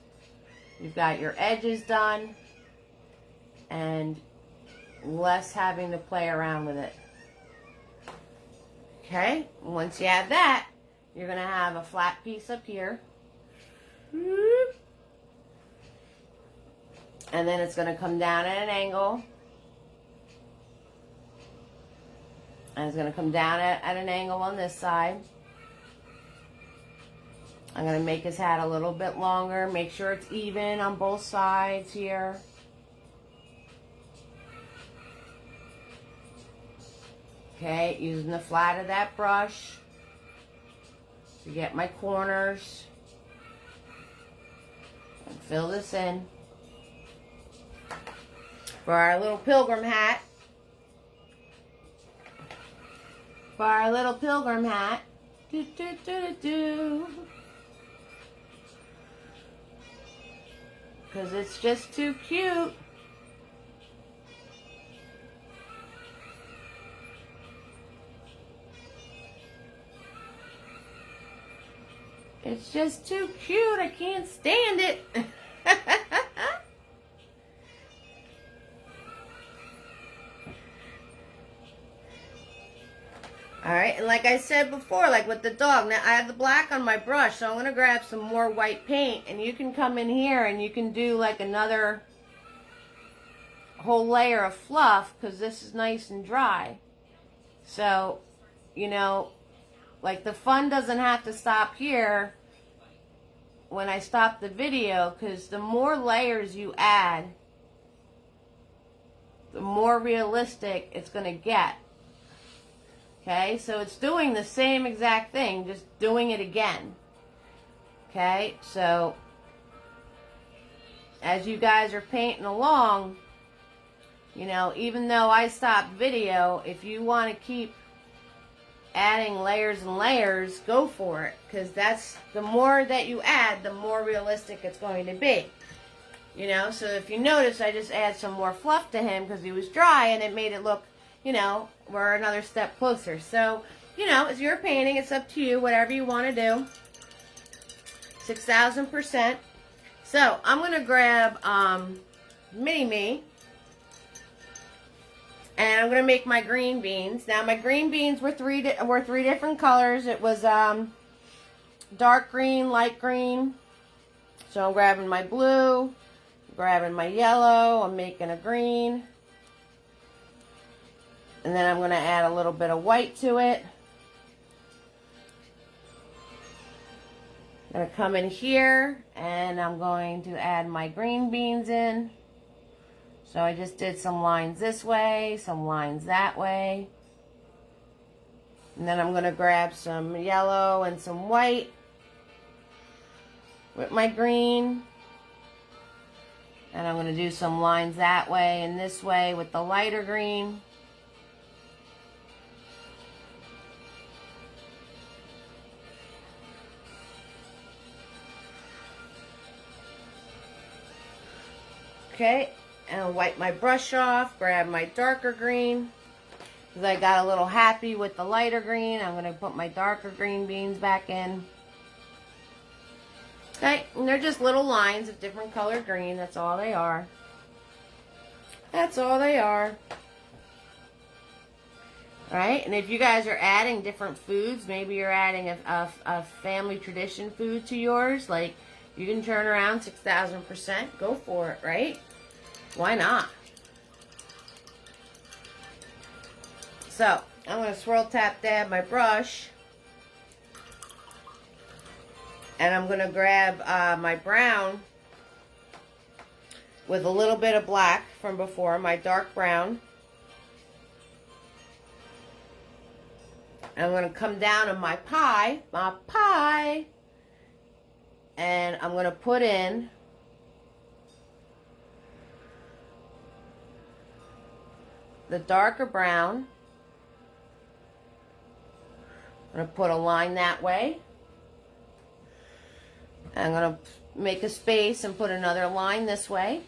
You've got your edges done. And less having to play around with it. Okay, once you have that, you're going to have a flat piece up here. And then it's going to come down at an angle. And it's going to come down at an angle on this side. I'm going to make his hat a little bit longer. Make sure it's even on both sides here. Okay, using the flat of that brush to get my corners. And fill this in. For our little pilgrim hat. For our little pilgrim hat. Do, do, do, do, do. Because it's just too cute. It's just too cute. I can't stand it. Alright, and like I said before, like with the dog, now I have the black on my brush, so I'm going to grab some more white paint, and you can come in here and you can do like another whole layer of fluff, because this is nice and dry. So, you know, like the fun doesn't have to stop here when I stop the video, because the more layers you add, the more realistic it's going to get. Okay, so it's doing the same exact thing, just doing it again. Okay, so as you guys are painting along, you know, even though I stopped video, if you want to keep adding layers and layers, go for it, because that's the more that you add, the more realistic it's going to be. You know, so if you notice, I just add some more fluff to him because he was dry, and it made it look, you know, we're another step closer. So, you know, it's your painting. It's up to you, whatever you want to do. 6,000%. So, I'm going to grab Mini-Me. And I'm going to make my green beans. Now, my green beans were three different colors. It was dark green, light green. So, I'm grabbing my blue, grabbing my yellow. I'm making a green. And then I'm going to add a little bit of white to it. I'm going to come in here and I'm going to add my green beans in. So I just did some lines this way, some lines that way. And then I'm going to grab some yellow and some white with my green. And I'm going to do some lines that way and this way with the lighter green. Okay, And I'll wipe my brush off, grab my darker green. Because I got a little happy with the lighter green, I'm going to put my darker green beans back in. Okay, and they're just little lines of different color green. That's all they are. That's all they are. Alright, and if you guys are adding different foods, maybe you're adding a family tradition food to yours, like you can turn around 6,000%, go for it, right? Why not? So, I'm going to swirl tap dab my brush. And I'm going to grab my brown with a little bit of black from before, my dark brown. And I'm going to come down on my pie, and I'm going to put in the darker brown. I'm going to put a line that way. I'm going to make a space and put another line this way.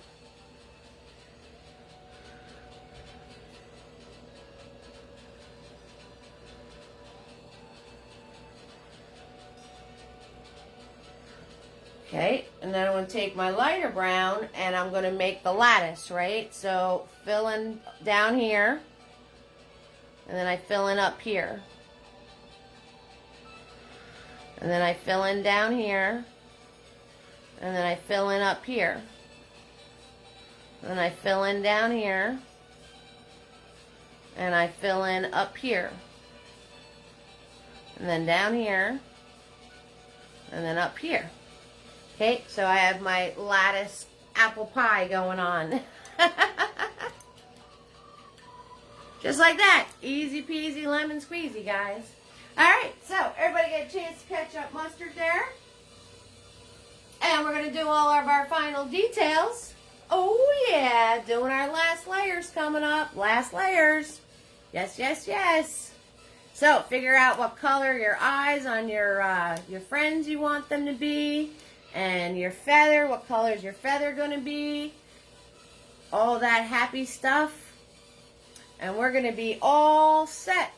Okay, and then I'm going to take my lighter brown and I'm going to make the lattice, right? So fill in down here, and then I fill in up here. And then I fill in down here, and then I fill in up here. And then I fill in down here, and I fill in up here. And then down here, and then up here. Okay, so I have my lattice apple pie going on. Just like that. Easy peasy lemon squeezy, guys. Alright, so everybody get a chance to catch up mustard there. And we're going to do all of our final details. Oh yeah, doing our last layers coming up. Last layers. Yes, yes, yes. So figure out what color your eyes on your friends you want them to be. And your feather, what color is your feather going to be? All that happy stuff. And we're going to be all set.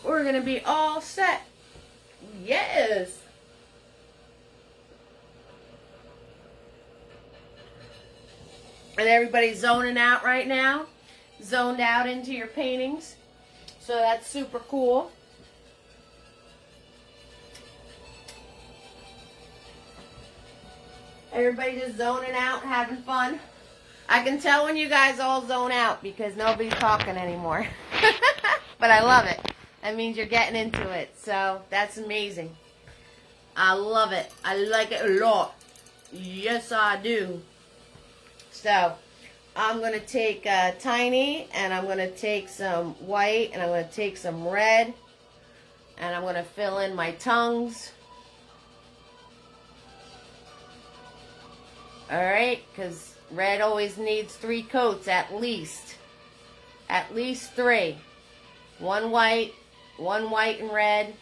We're going to be all set. Yes. And everybody's zoning out right now. Zoned out into your paintings. So that's super cool. Everybody just zoning out, having fun. I can tell when you guys all zone out because nobody's talking anymore. But I love it. That means you're getting into it. So that's amazing. I love it. I like it a lot. Yes, I do. So I'm going to take Tiny, and I'm going to take some white, and I'm going to take some red, and I'm going to fill in my tongues. Alright, because red always needs 3 coats at least. At least 3. One white and red,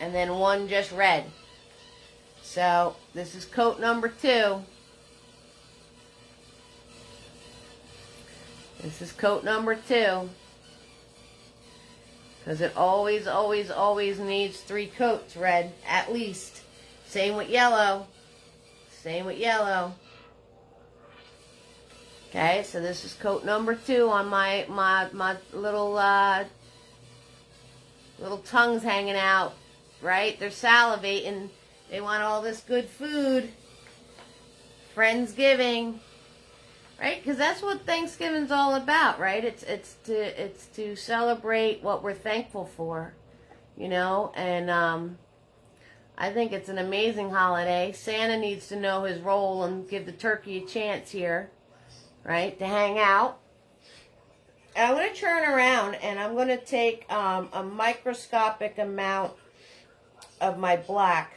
and then one just red. So, this is coat number 2. This is coat number 2. Because it always, always, always needs 3 coats, red, at least. Same with yellow. Same with yellow. Okay, so this is coat number 2 on my little little tongues hanging out, right? They're salivating. They want all this good food. Friendsgiving, right? Because that's what Thanksgiving's all about, right? It's to celebrate what we're thankful for, you know, and I think it's an amazing holiday. Santa needs to know his role and give the turkey a chance here, right, to hang out. And I'm going to turn around and I'm going to take a microscopic amount of my black.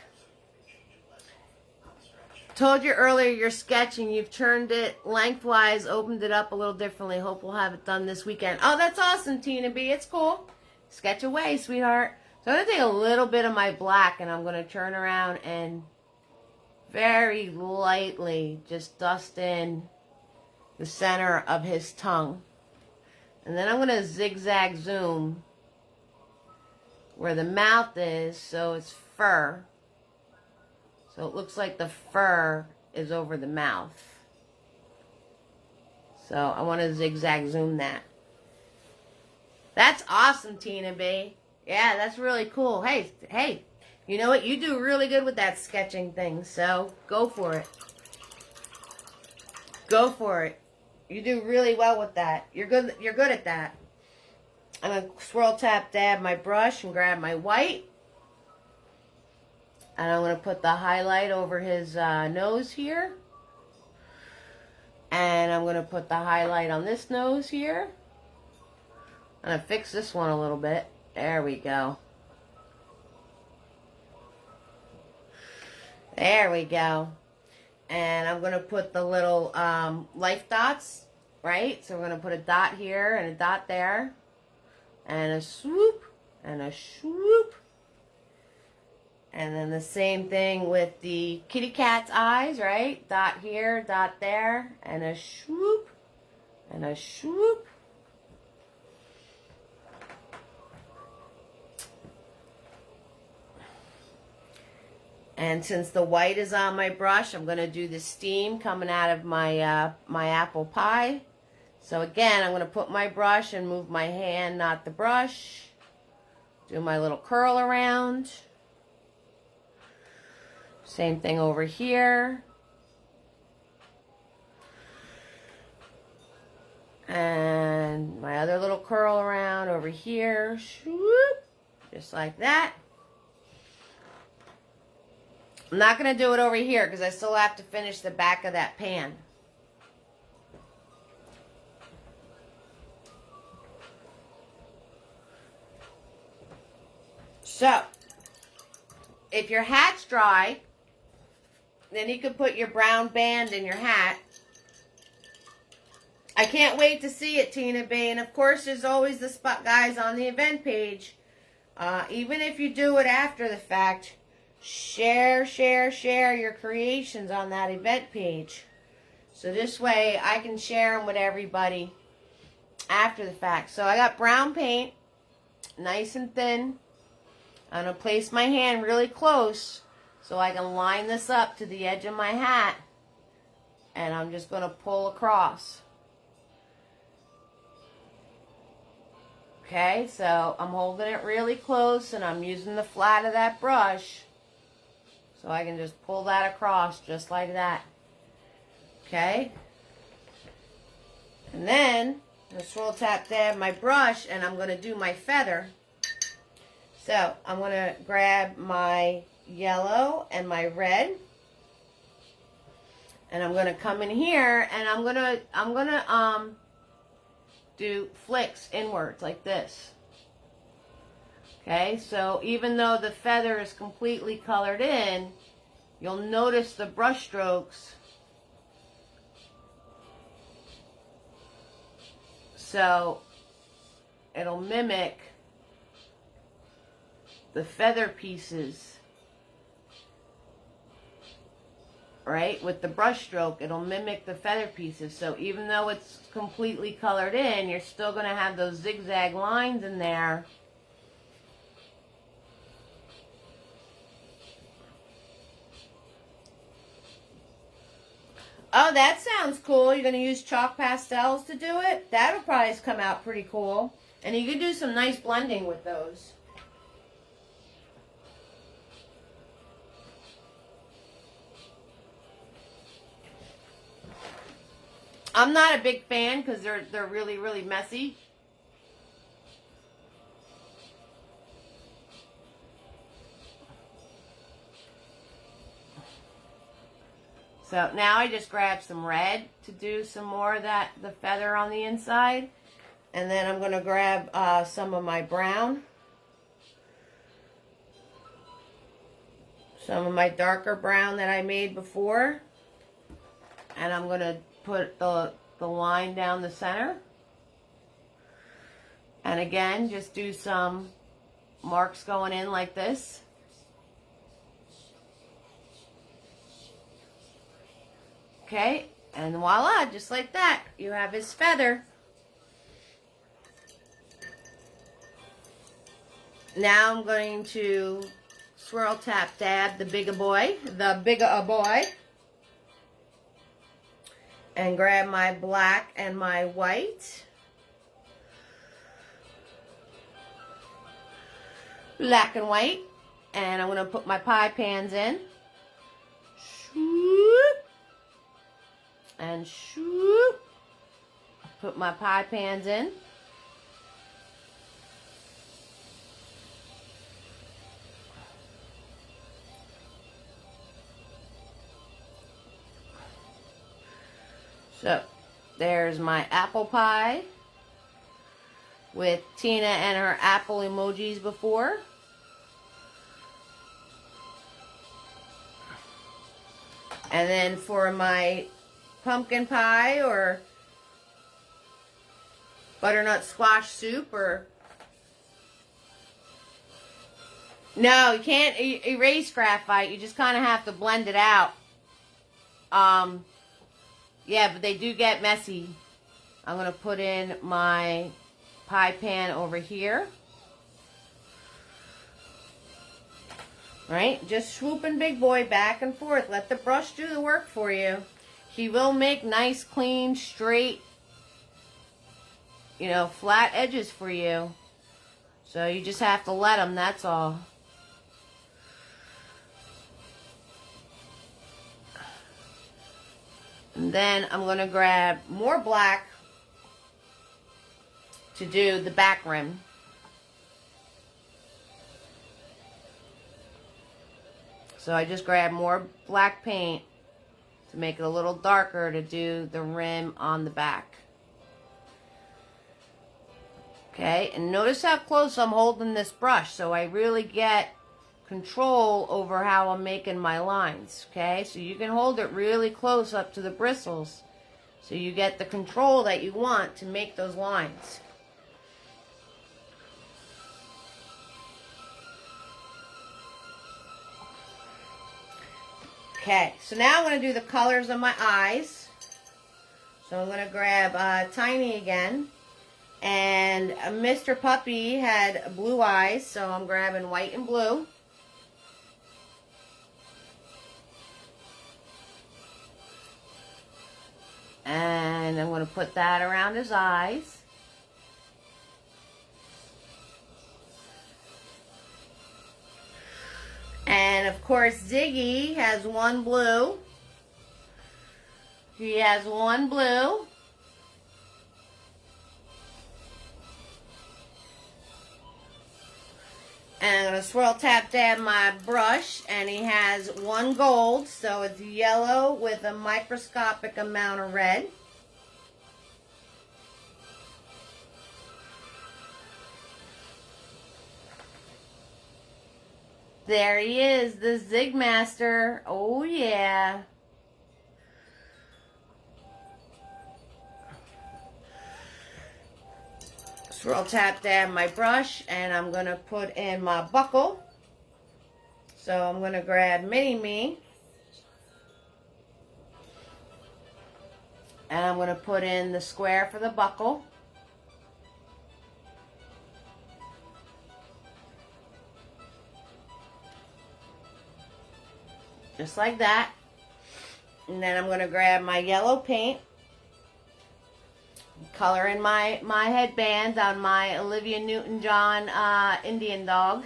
Told you earlier you're sketching. You've turned it lengthwise, opened it up a little differently. Hope we'll have it done this weekend. Oh, that's awesome, Tina B. It's cool. Sketch away, sweetheart. So I'm going to take a little bit of my black and I'm going to turn around and very lightly just dust in the center of his tongue. And then I'm going to zigzag zoom where the mouth is, so it's fur. So it looks like the fur is over the mouth. So I want to zigzag zoom that. That's awesome, Tina B. Yeah, that's really cool. Hey, you know what? You do really good with that sketching thing, so go for it. Go for it. You do really well with that. You're good at that. I'm going to swirl tap dab my brush and grab my white. And I'm going to put the highlight over his nose here. And I'm going to put the highlight on this nose here. I'm going to fix this one a little bit. There we go. There we go. And I'm going to put the little life dots, right? So we're going to put a dot here and a dot there. And a swoop. And a swoop. And then the same thing with the kitty cat's eyes, right? Dot here, dot there, and a swoop, and a swoop. And since the white is on my brush, I'm going to do the steam coming out of my my apple pie. So again, I'm going to put my brush and move my hand, not the brush. Do my little curl around. Same thing over here. And my other little curl around over here. Swoop. Just like that. I'm not going to do it over here because I still have to finish the back of that pan. So, if your hat's dry, then you can put your brown band in your hat. I can't wait to see it, Tina B. And of course, there's always the spot guys on the event page. Even if you do it after the fact, share your creations on that event page. So this way, I can share them with everybody after the fact. So I got brown paint, nice and thin. I'm going to place my hand really close so I can line this up to the edge of my hat. And I'm just going to pull across. Okay, so I'm holding it really close and I'm using the flat of that brush. So I can just pull that across just like that. Okay. And then I'm going to swirl tap dab my brush and I'm going to do my feather. So I'm going to grab my yellow and my red. And I'm going to come in here and I'm going to do flicks inwards like this. Okay, so even though the feather is completely colored in, you'll notice the brush strokes. So it'll mimic the feather pieces, right? With the brush stroke, it'll mimic the feather pieces. So even though it's completely colored in, you're still going to have those zigzag lines in there. Oh, that sounds cool. You're going to use chalk pastels to do it? That'll probably come out pretty cool. And you can do some nice blending with those. I'm not a big fan because they're really, really messy. So now I just grab some red to do some more of the feather on the inside. And then I'm going to grab some of my brown. Some of my darker brown that I made before. And I'm going to put the line down the center. And again, just do some marks going in like this. Okay, and voila, just like that, you have his feather. Now I'm going to swirl, tap, dab the bigger boy, and grab my black and my white. Black and white, and I'm going to put my pie pans in. Shoop. And shoop. Put my pie pans in. So, there's my apple pie with Tina and her apple emojis before. And then for my pumpkin pie or butternut squash soup or... No, you can't erase graphite. You just kind of have to blend it out. Yeah, but they do get messy. I'm going to put in my pie pan over here. Right? Just swooping big boy back and forth. Let the brush do the work for you. He will make nice, clean, straight, flat edges for you. So you just have to let him, that's all. And then I'm going to grab more black to do the back rim. So I just grab more black paint to make it a little darker to do the rim on the back. Okay, and notice how close I'm holding this brush so I really get control over how I'm making my lines. Okay, so you can hold it really close up to the bristles so you get the control that you want to make those lines. Okay, so now I'm going to do the colors of my eyes. So I'm going to grab Tiny again. And Mr. Puppy had blue eyes, so I'm grabbing white and blue. And I'm going to put that around his eyes. And of course, Ziggy has one blue. He has one blue. And I'm going to swirl, tap, dab my brush. And he has one gold, so it's yellow with a microscopic amount of red. There he is, the Zig Master. Oh yeah. Swirl, tap, dab my brush, and I'm going to put in my buckle. So I'm going to grab Mini Me. And I'm going to put in the square for the buckle. Just like that. And then I'm going to grab my yellow paint. Color in my headband on my Olivia Newton-John Indian dog.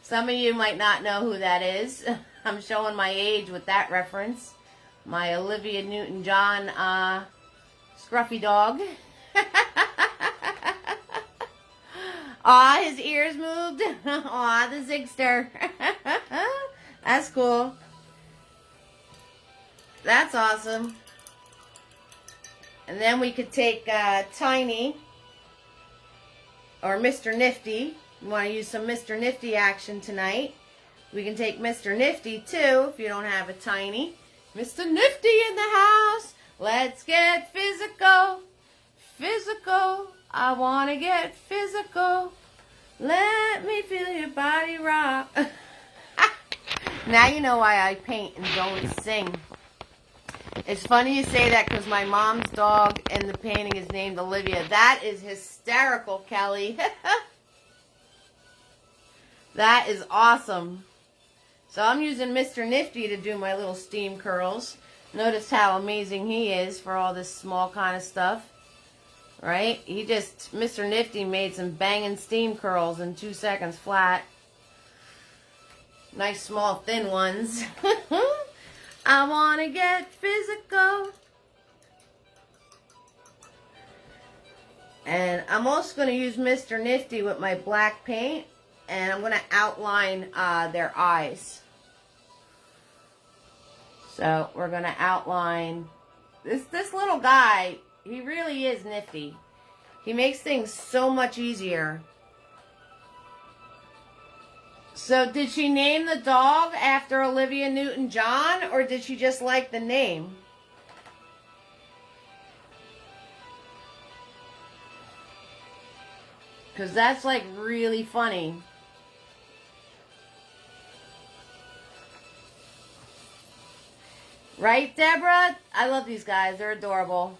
Some of you might not know who that is. I'm showing my age with that reference. My Olivia Newton-John scruffy dog. Aw, his ears moved. Aw, the Zigster. That's cool. That's awesome. And then we could take Tiny or Mr. Nifty. You want to use some Mr. Nifty action tonight. We can take Mr. Nifty too if you don't have a Tiny. Mr. Nifty in the house. Let's get physical. Physical. I want to get physical. body rock. Now you know why I paint and don't sing. It's funny you say that because my mom's dog in the painting is named Olivia. That is hysterical, Kelly. That is awesome. So I'm using Mr. Nifty to do my little steam curls. Notice how amazing he is for all this small kind of stuff. Right? Mr. Nifty made some banging steam curls in 2 seconds flat. Nice small thin ones. I want to get physical. And I'm also going to use Mr. Nifty with my black paint. And I'm going to outline their eyes. So we're going to outline this little guy. He really is nifty. He makes things so much easier. So did she name the dog after Olivia Newton-John, or did she just like the name? Because that's like really funny. Right, Deborah? I love these guys. They're adorable.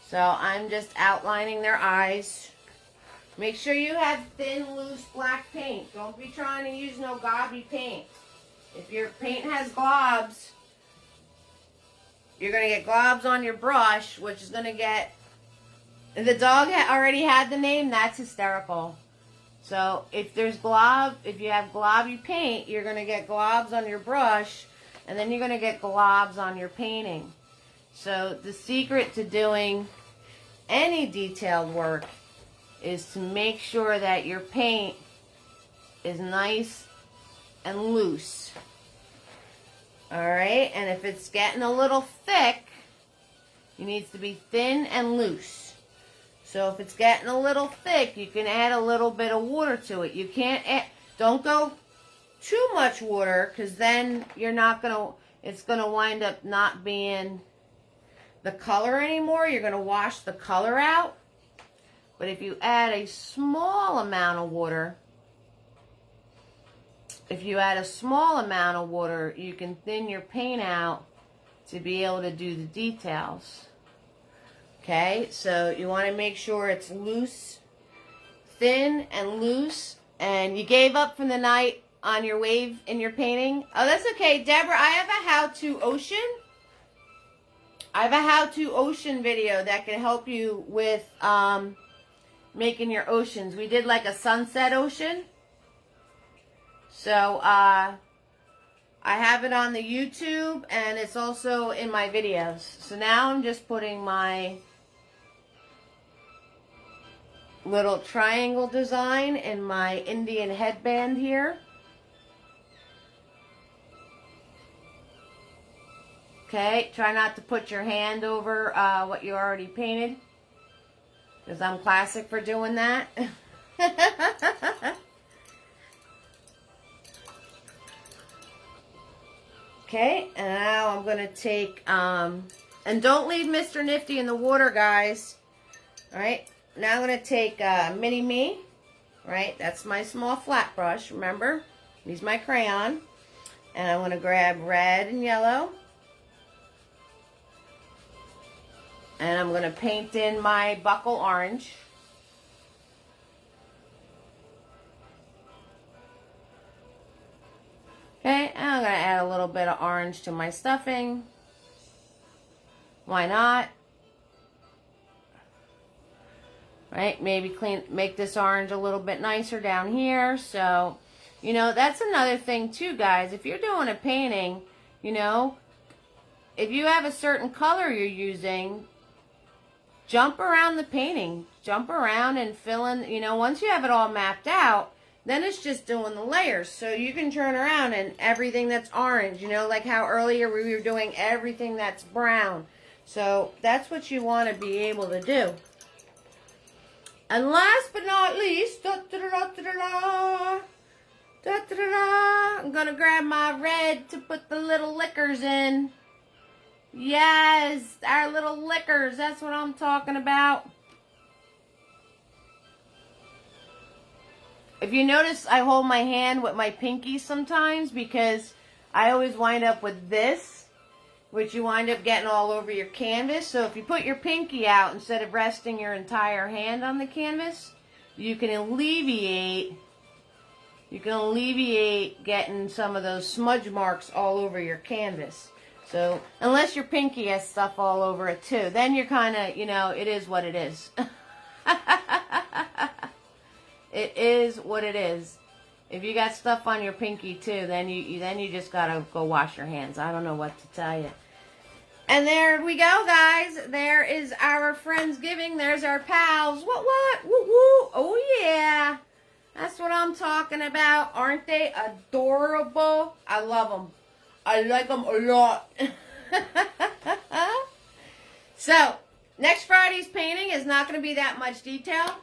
So I'm just outlining their eyes. Make sure you have thin, loose black paint. Don't be trying to use no gobby paint. If your paint has globs, you're going to get globs on your brush, which is going to get... The dog already had the name. That's hysterical. So if you have globby paint, you're going to get globs on your brush, and then you're going to get globs on your painting. So the secret to doing any detailed work is to make sure that your paint is nice and loose. Alright, and if it's getting a little thick, it needs to be thin and loose. So if it's getting a little thick, you can add a little bit of water to it. You can't add, don't go too much water, because then it's going to wind up not being the color anymore. You're going to wash the color out. But if you add a small amount of water, you can thin your paint out to be able to do the details. Okay, so you want to make sure it's loose, thin and loose. And you gave up from the night on your wave in your painting. Oh, that's okay, Deborah. I have a how-to ocean video that can help you with making your oceans. We did like a sunset ocean. So I have it on the YouTube, and it's also in my videos. So now I'm just putting my little triangle design in my Indian headband here. Okay, try not to put your hand over what you already painted, because I'm classic for doing that. Okay, and now I'm going to take, and don't leave Mr. Nifty in the water, guys. Alright, now I'm going to take Mini Me. Right, that's my small flat brush, remember? Use my crayon. And I'm going to grab red and yellow. And I'm going to paint in my buckle orange. Okay, and I'm going to add a little bit of orange to my stuffing. Why not? Right, maybe make this orange a little bit nicer down here. So, you know, that's another thing too, guys. If you're doing a painting, you know, if you have a certain color you're using, jump around the painting. Jump around and fill in, you know, once you have it all mapped out, then it's just doing the layers. So you can turn around and everything that's orange, you know, like how earlier we were doing everything that's brown. So that's what you want to be able to do. And last but not least, I'm going to grab my red to put the little lickers in. Yes, our little lickers. That's what I'm talking about. if you notice, I hold my hand with my pinky sometimes because I always wind up with this, which you wind up getting all over your canvas. So if you put your pinky out instead of resting your entire hand on the canvas, you can alleviate getting some of those smudge marks all over your canvas. So unless your pinky has stuff all over it too, then you're kind of, you know, it is what it is. It is what it is. If you got stuff on your pinky too, then you just gotta go wash your hands. I don't know what to tell you. And there we go, guys. There is our Friendsgiving. There's our pals. What? Woo woo. Oh yeah. That's what I'm talking about. Aren't they adorable? I love them. I like them a lot. So, next Friday's painting is not going to be that much detail.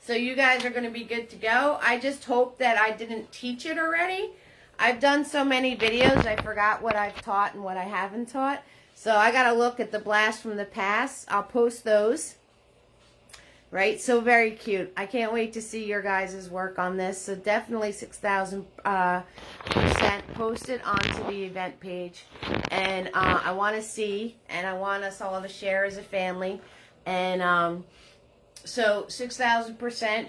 So you guys are going to be good to go. I just hope that I didn't teach it already. I've done so many videos, I forgot what I've taught and what I haven't taught. So I got to look at the blast from the past. I'll post those. Right? So very cute. I can't wait to see your guys' work on this. So definitely 6,000% posted onto the event page. And I want to see, and I want us all to share as a family. And so 6,000%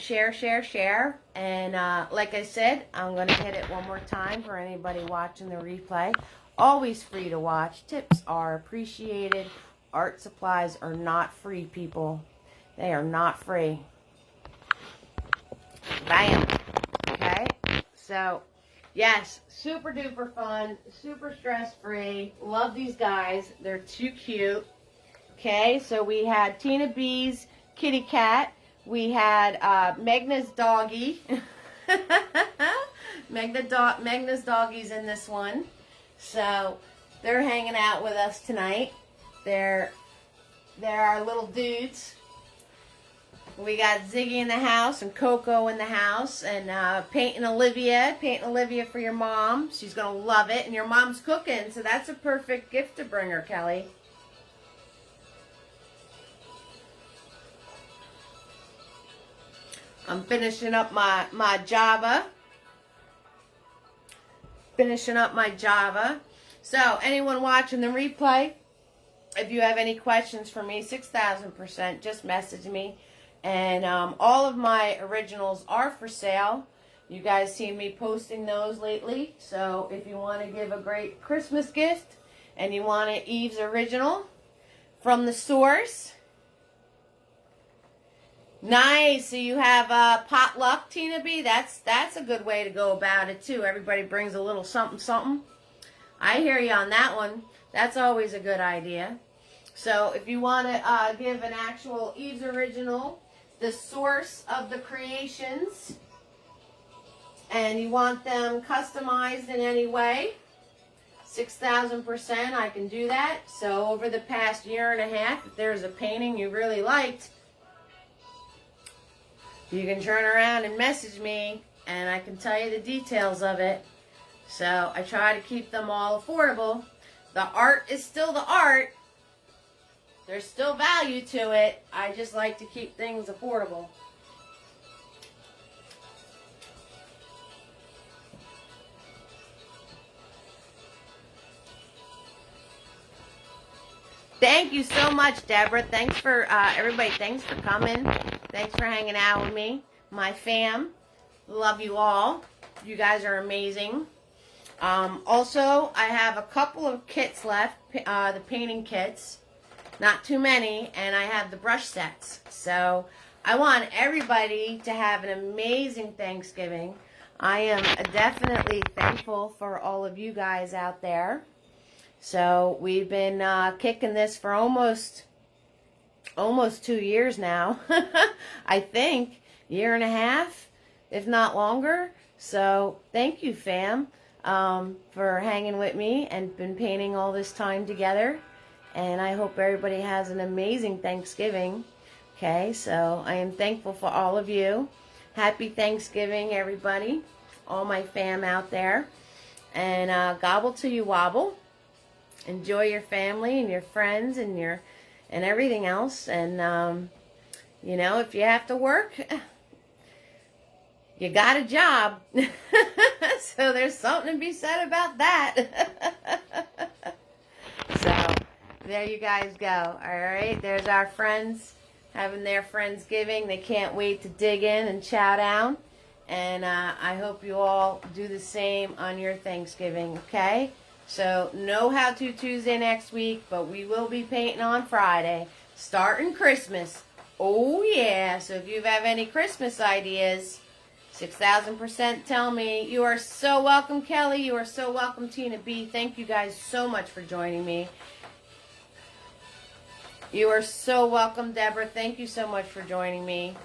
share. And like I said, I'm going to hit it one more time for anybody watching the replay. Always free to watch. Tips are appreciated. Art supplies are not free, people. They are not free. Bam. Okay? So, yes, super duper fun, super stress free. Love these guys. They're too cute. Okay, so we had Tina B's kitty cat. We had Megna's doggy. Megna's doggy's in this one. So, they're hanging out with us tonight. They're our little dudes. We got Ziggy in the house and Coco in the house and painting Olivia for your mom. She's going to love it. And your mom's cooking, so that's a perfect gift to bring her, Kelly. I'm finishing up my Java. So, anyone watching the replay, if you have any questions for me, 6,000%, just message me. And all of my originals are for sale. You guys seen me posting those lately. So if you want to give a great Christmas gift and you want an Eve's original from the source. Nice. So you have potluck, Tina B. That's a good way to go about it too. Everybody brings a little something, something. I hear you on that one. That's always a good idea. So if you want to give an actual Eve's original, the source of the creations, and you want them customized in any way, 6,000%, I can do that. So over the past year and a half, if there's a painting you really liked, you can turn around and message me, and I can tell you the details of it. So I try to keep them all affordable. The art is still the art. There's still value to it. I just like to keep things affordable. Thank you so much, Deborah. Thanks for, everybody, thanks for coming. Thanks for hanging out with me. My fam. Love you all. You guys are amazing. Also, I have a couple of kits left, the painting kits. Not too many, and I have the brush sets. So I want everybody to have an amazing Thanksgiving. I am definitely thankful for all of you guys out there. So we've been kicking this for almost 2 years now. I think, year and a half, if not longer. So thank you, fam, for hanging with me and been painting all this time together. And I hope everybody has an amazing Thanksgiving. Okay, so I am thankful for all of you. Happy Thanksgiving, everybody. All my fam out there. And gobble till you wobble. Enjoy your family and your friends and everything else. And, you know, if you have to work, you got a job. So there's something to be said about that. So there you guys go. All right, there's our friends having their Friendsgiving. They can't wait to dig in and chow down. And I hope you all do the same on your Thanksgiving, okay? So no How To Tuesday next week, but we will be painting on Friday, starting Christmas. Oh yeah, so if you have any Christmas ideas, 6,000% tell me. You are so welcome, Kelly. You are so welcome, Tina B. Thank you guys so much for joining me. You are so welcome, Deborah. Thank you so much for joining me.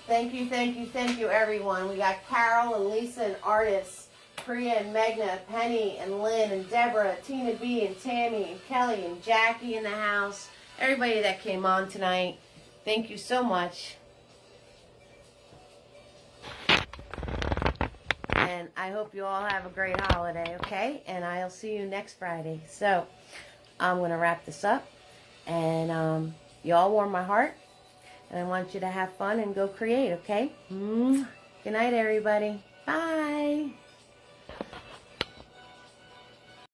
Thank you, everyone. We got Carol and Lisa and Artis, Priya and Megna, Penny and Lynn and Deborah, Tina B and Tammy and Kelly and Jackie in the house. Everybody that came on tonight, thank you so much. And I hope you all have a great holiday, okay? And I'll see you next Friday. So I'm going to wrap this up. And you all warm my heart. And I want you to have fun and go create, okay? Good night, everybody. Bye.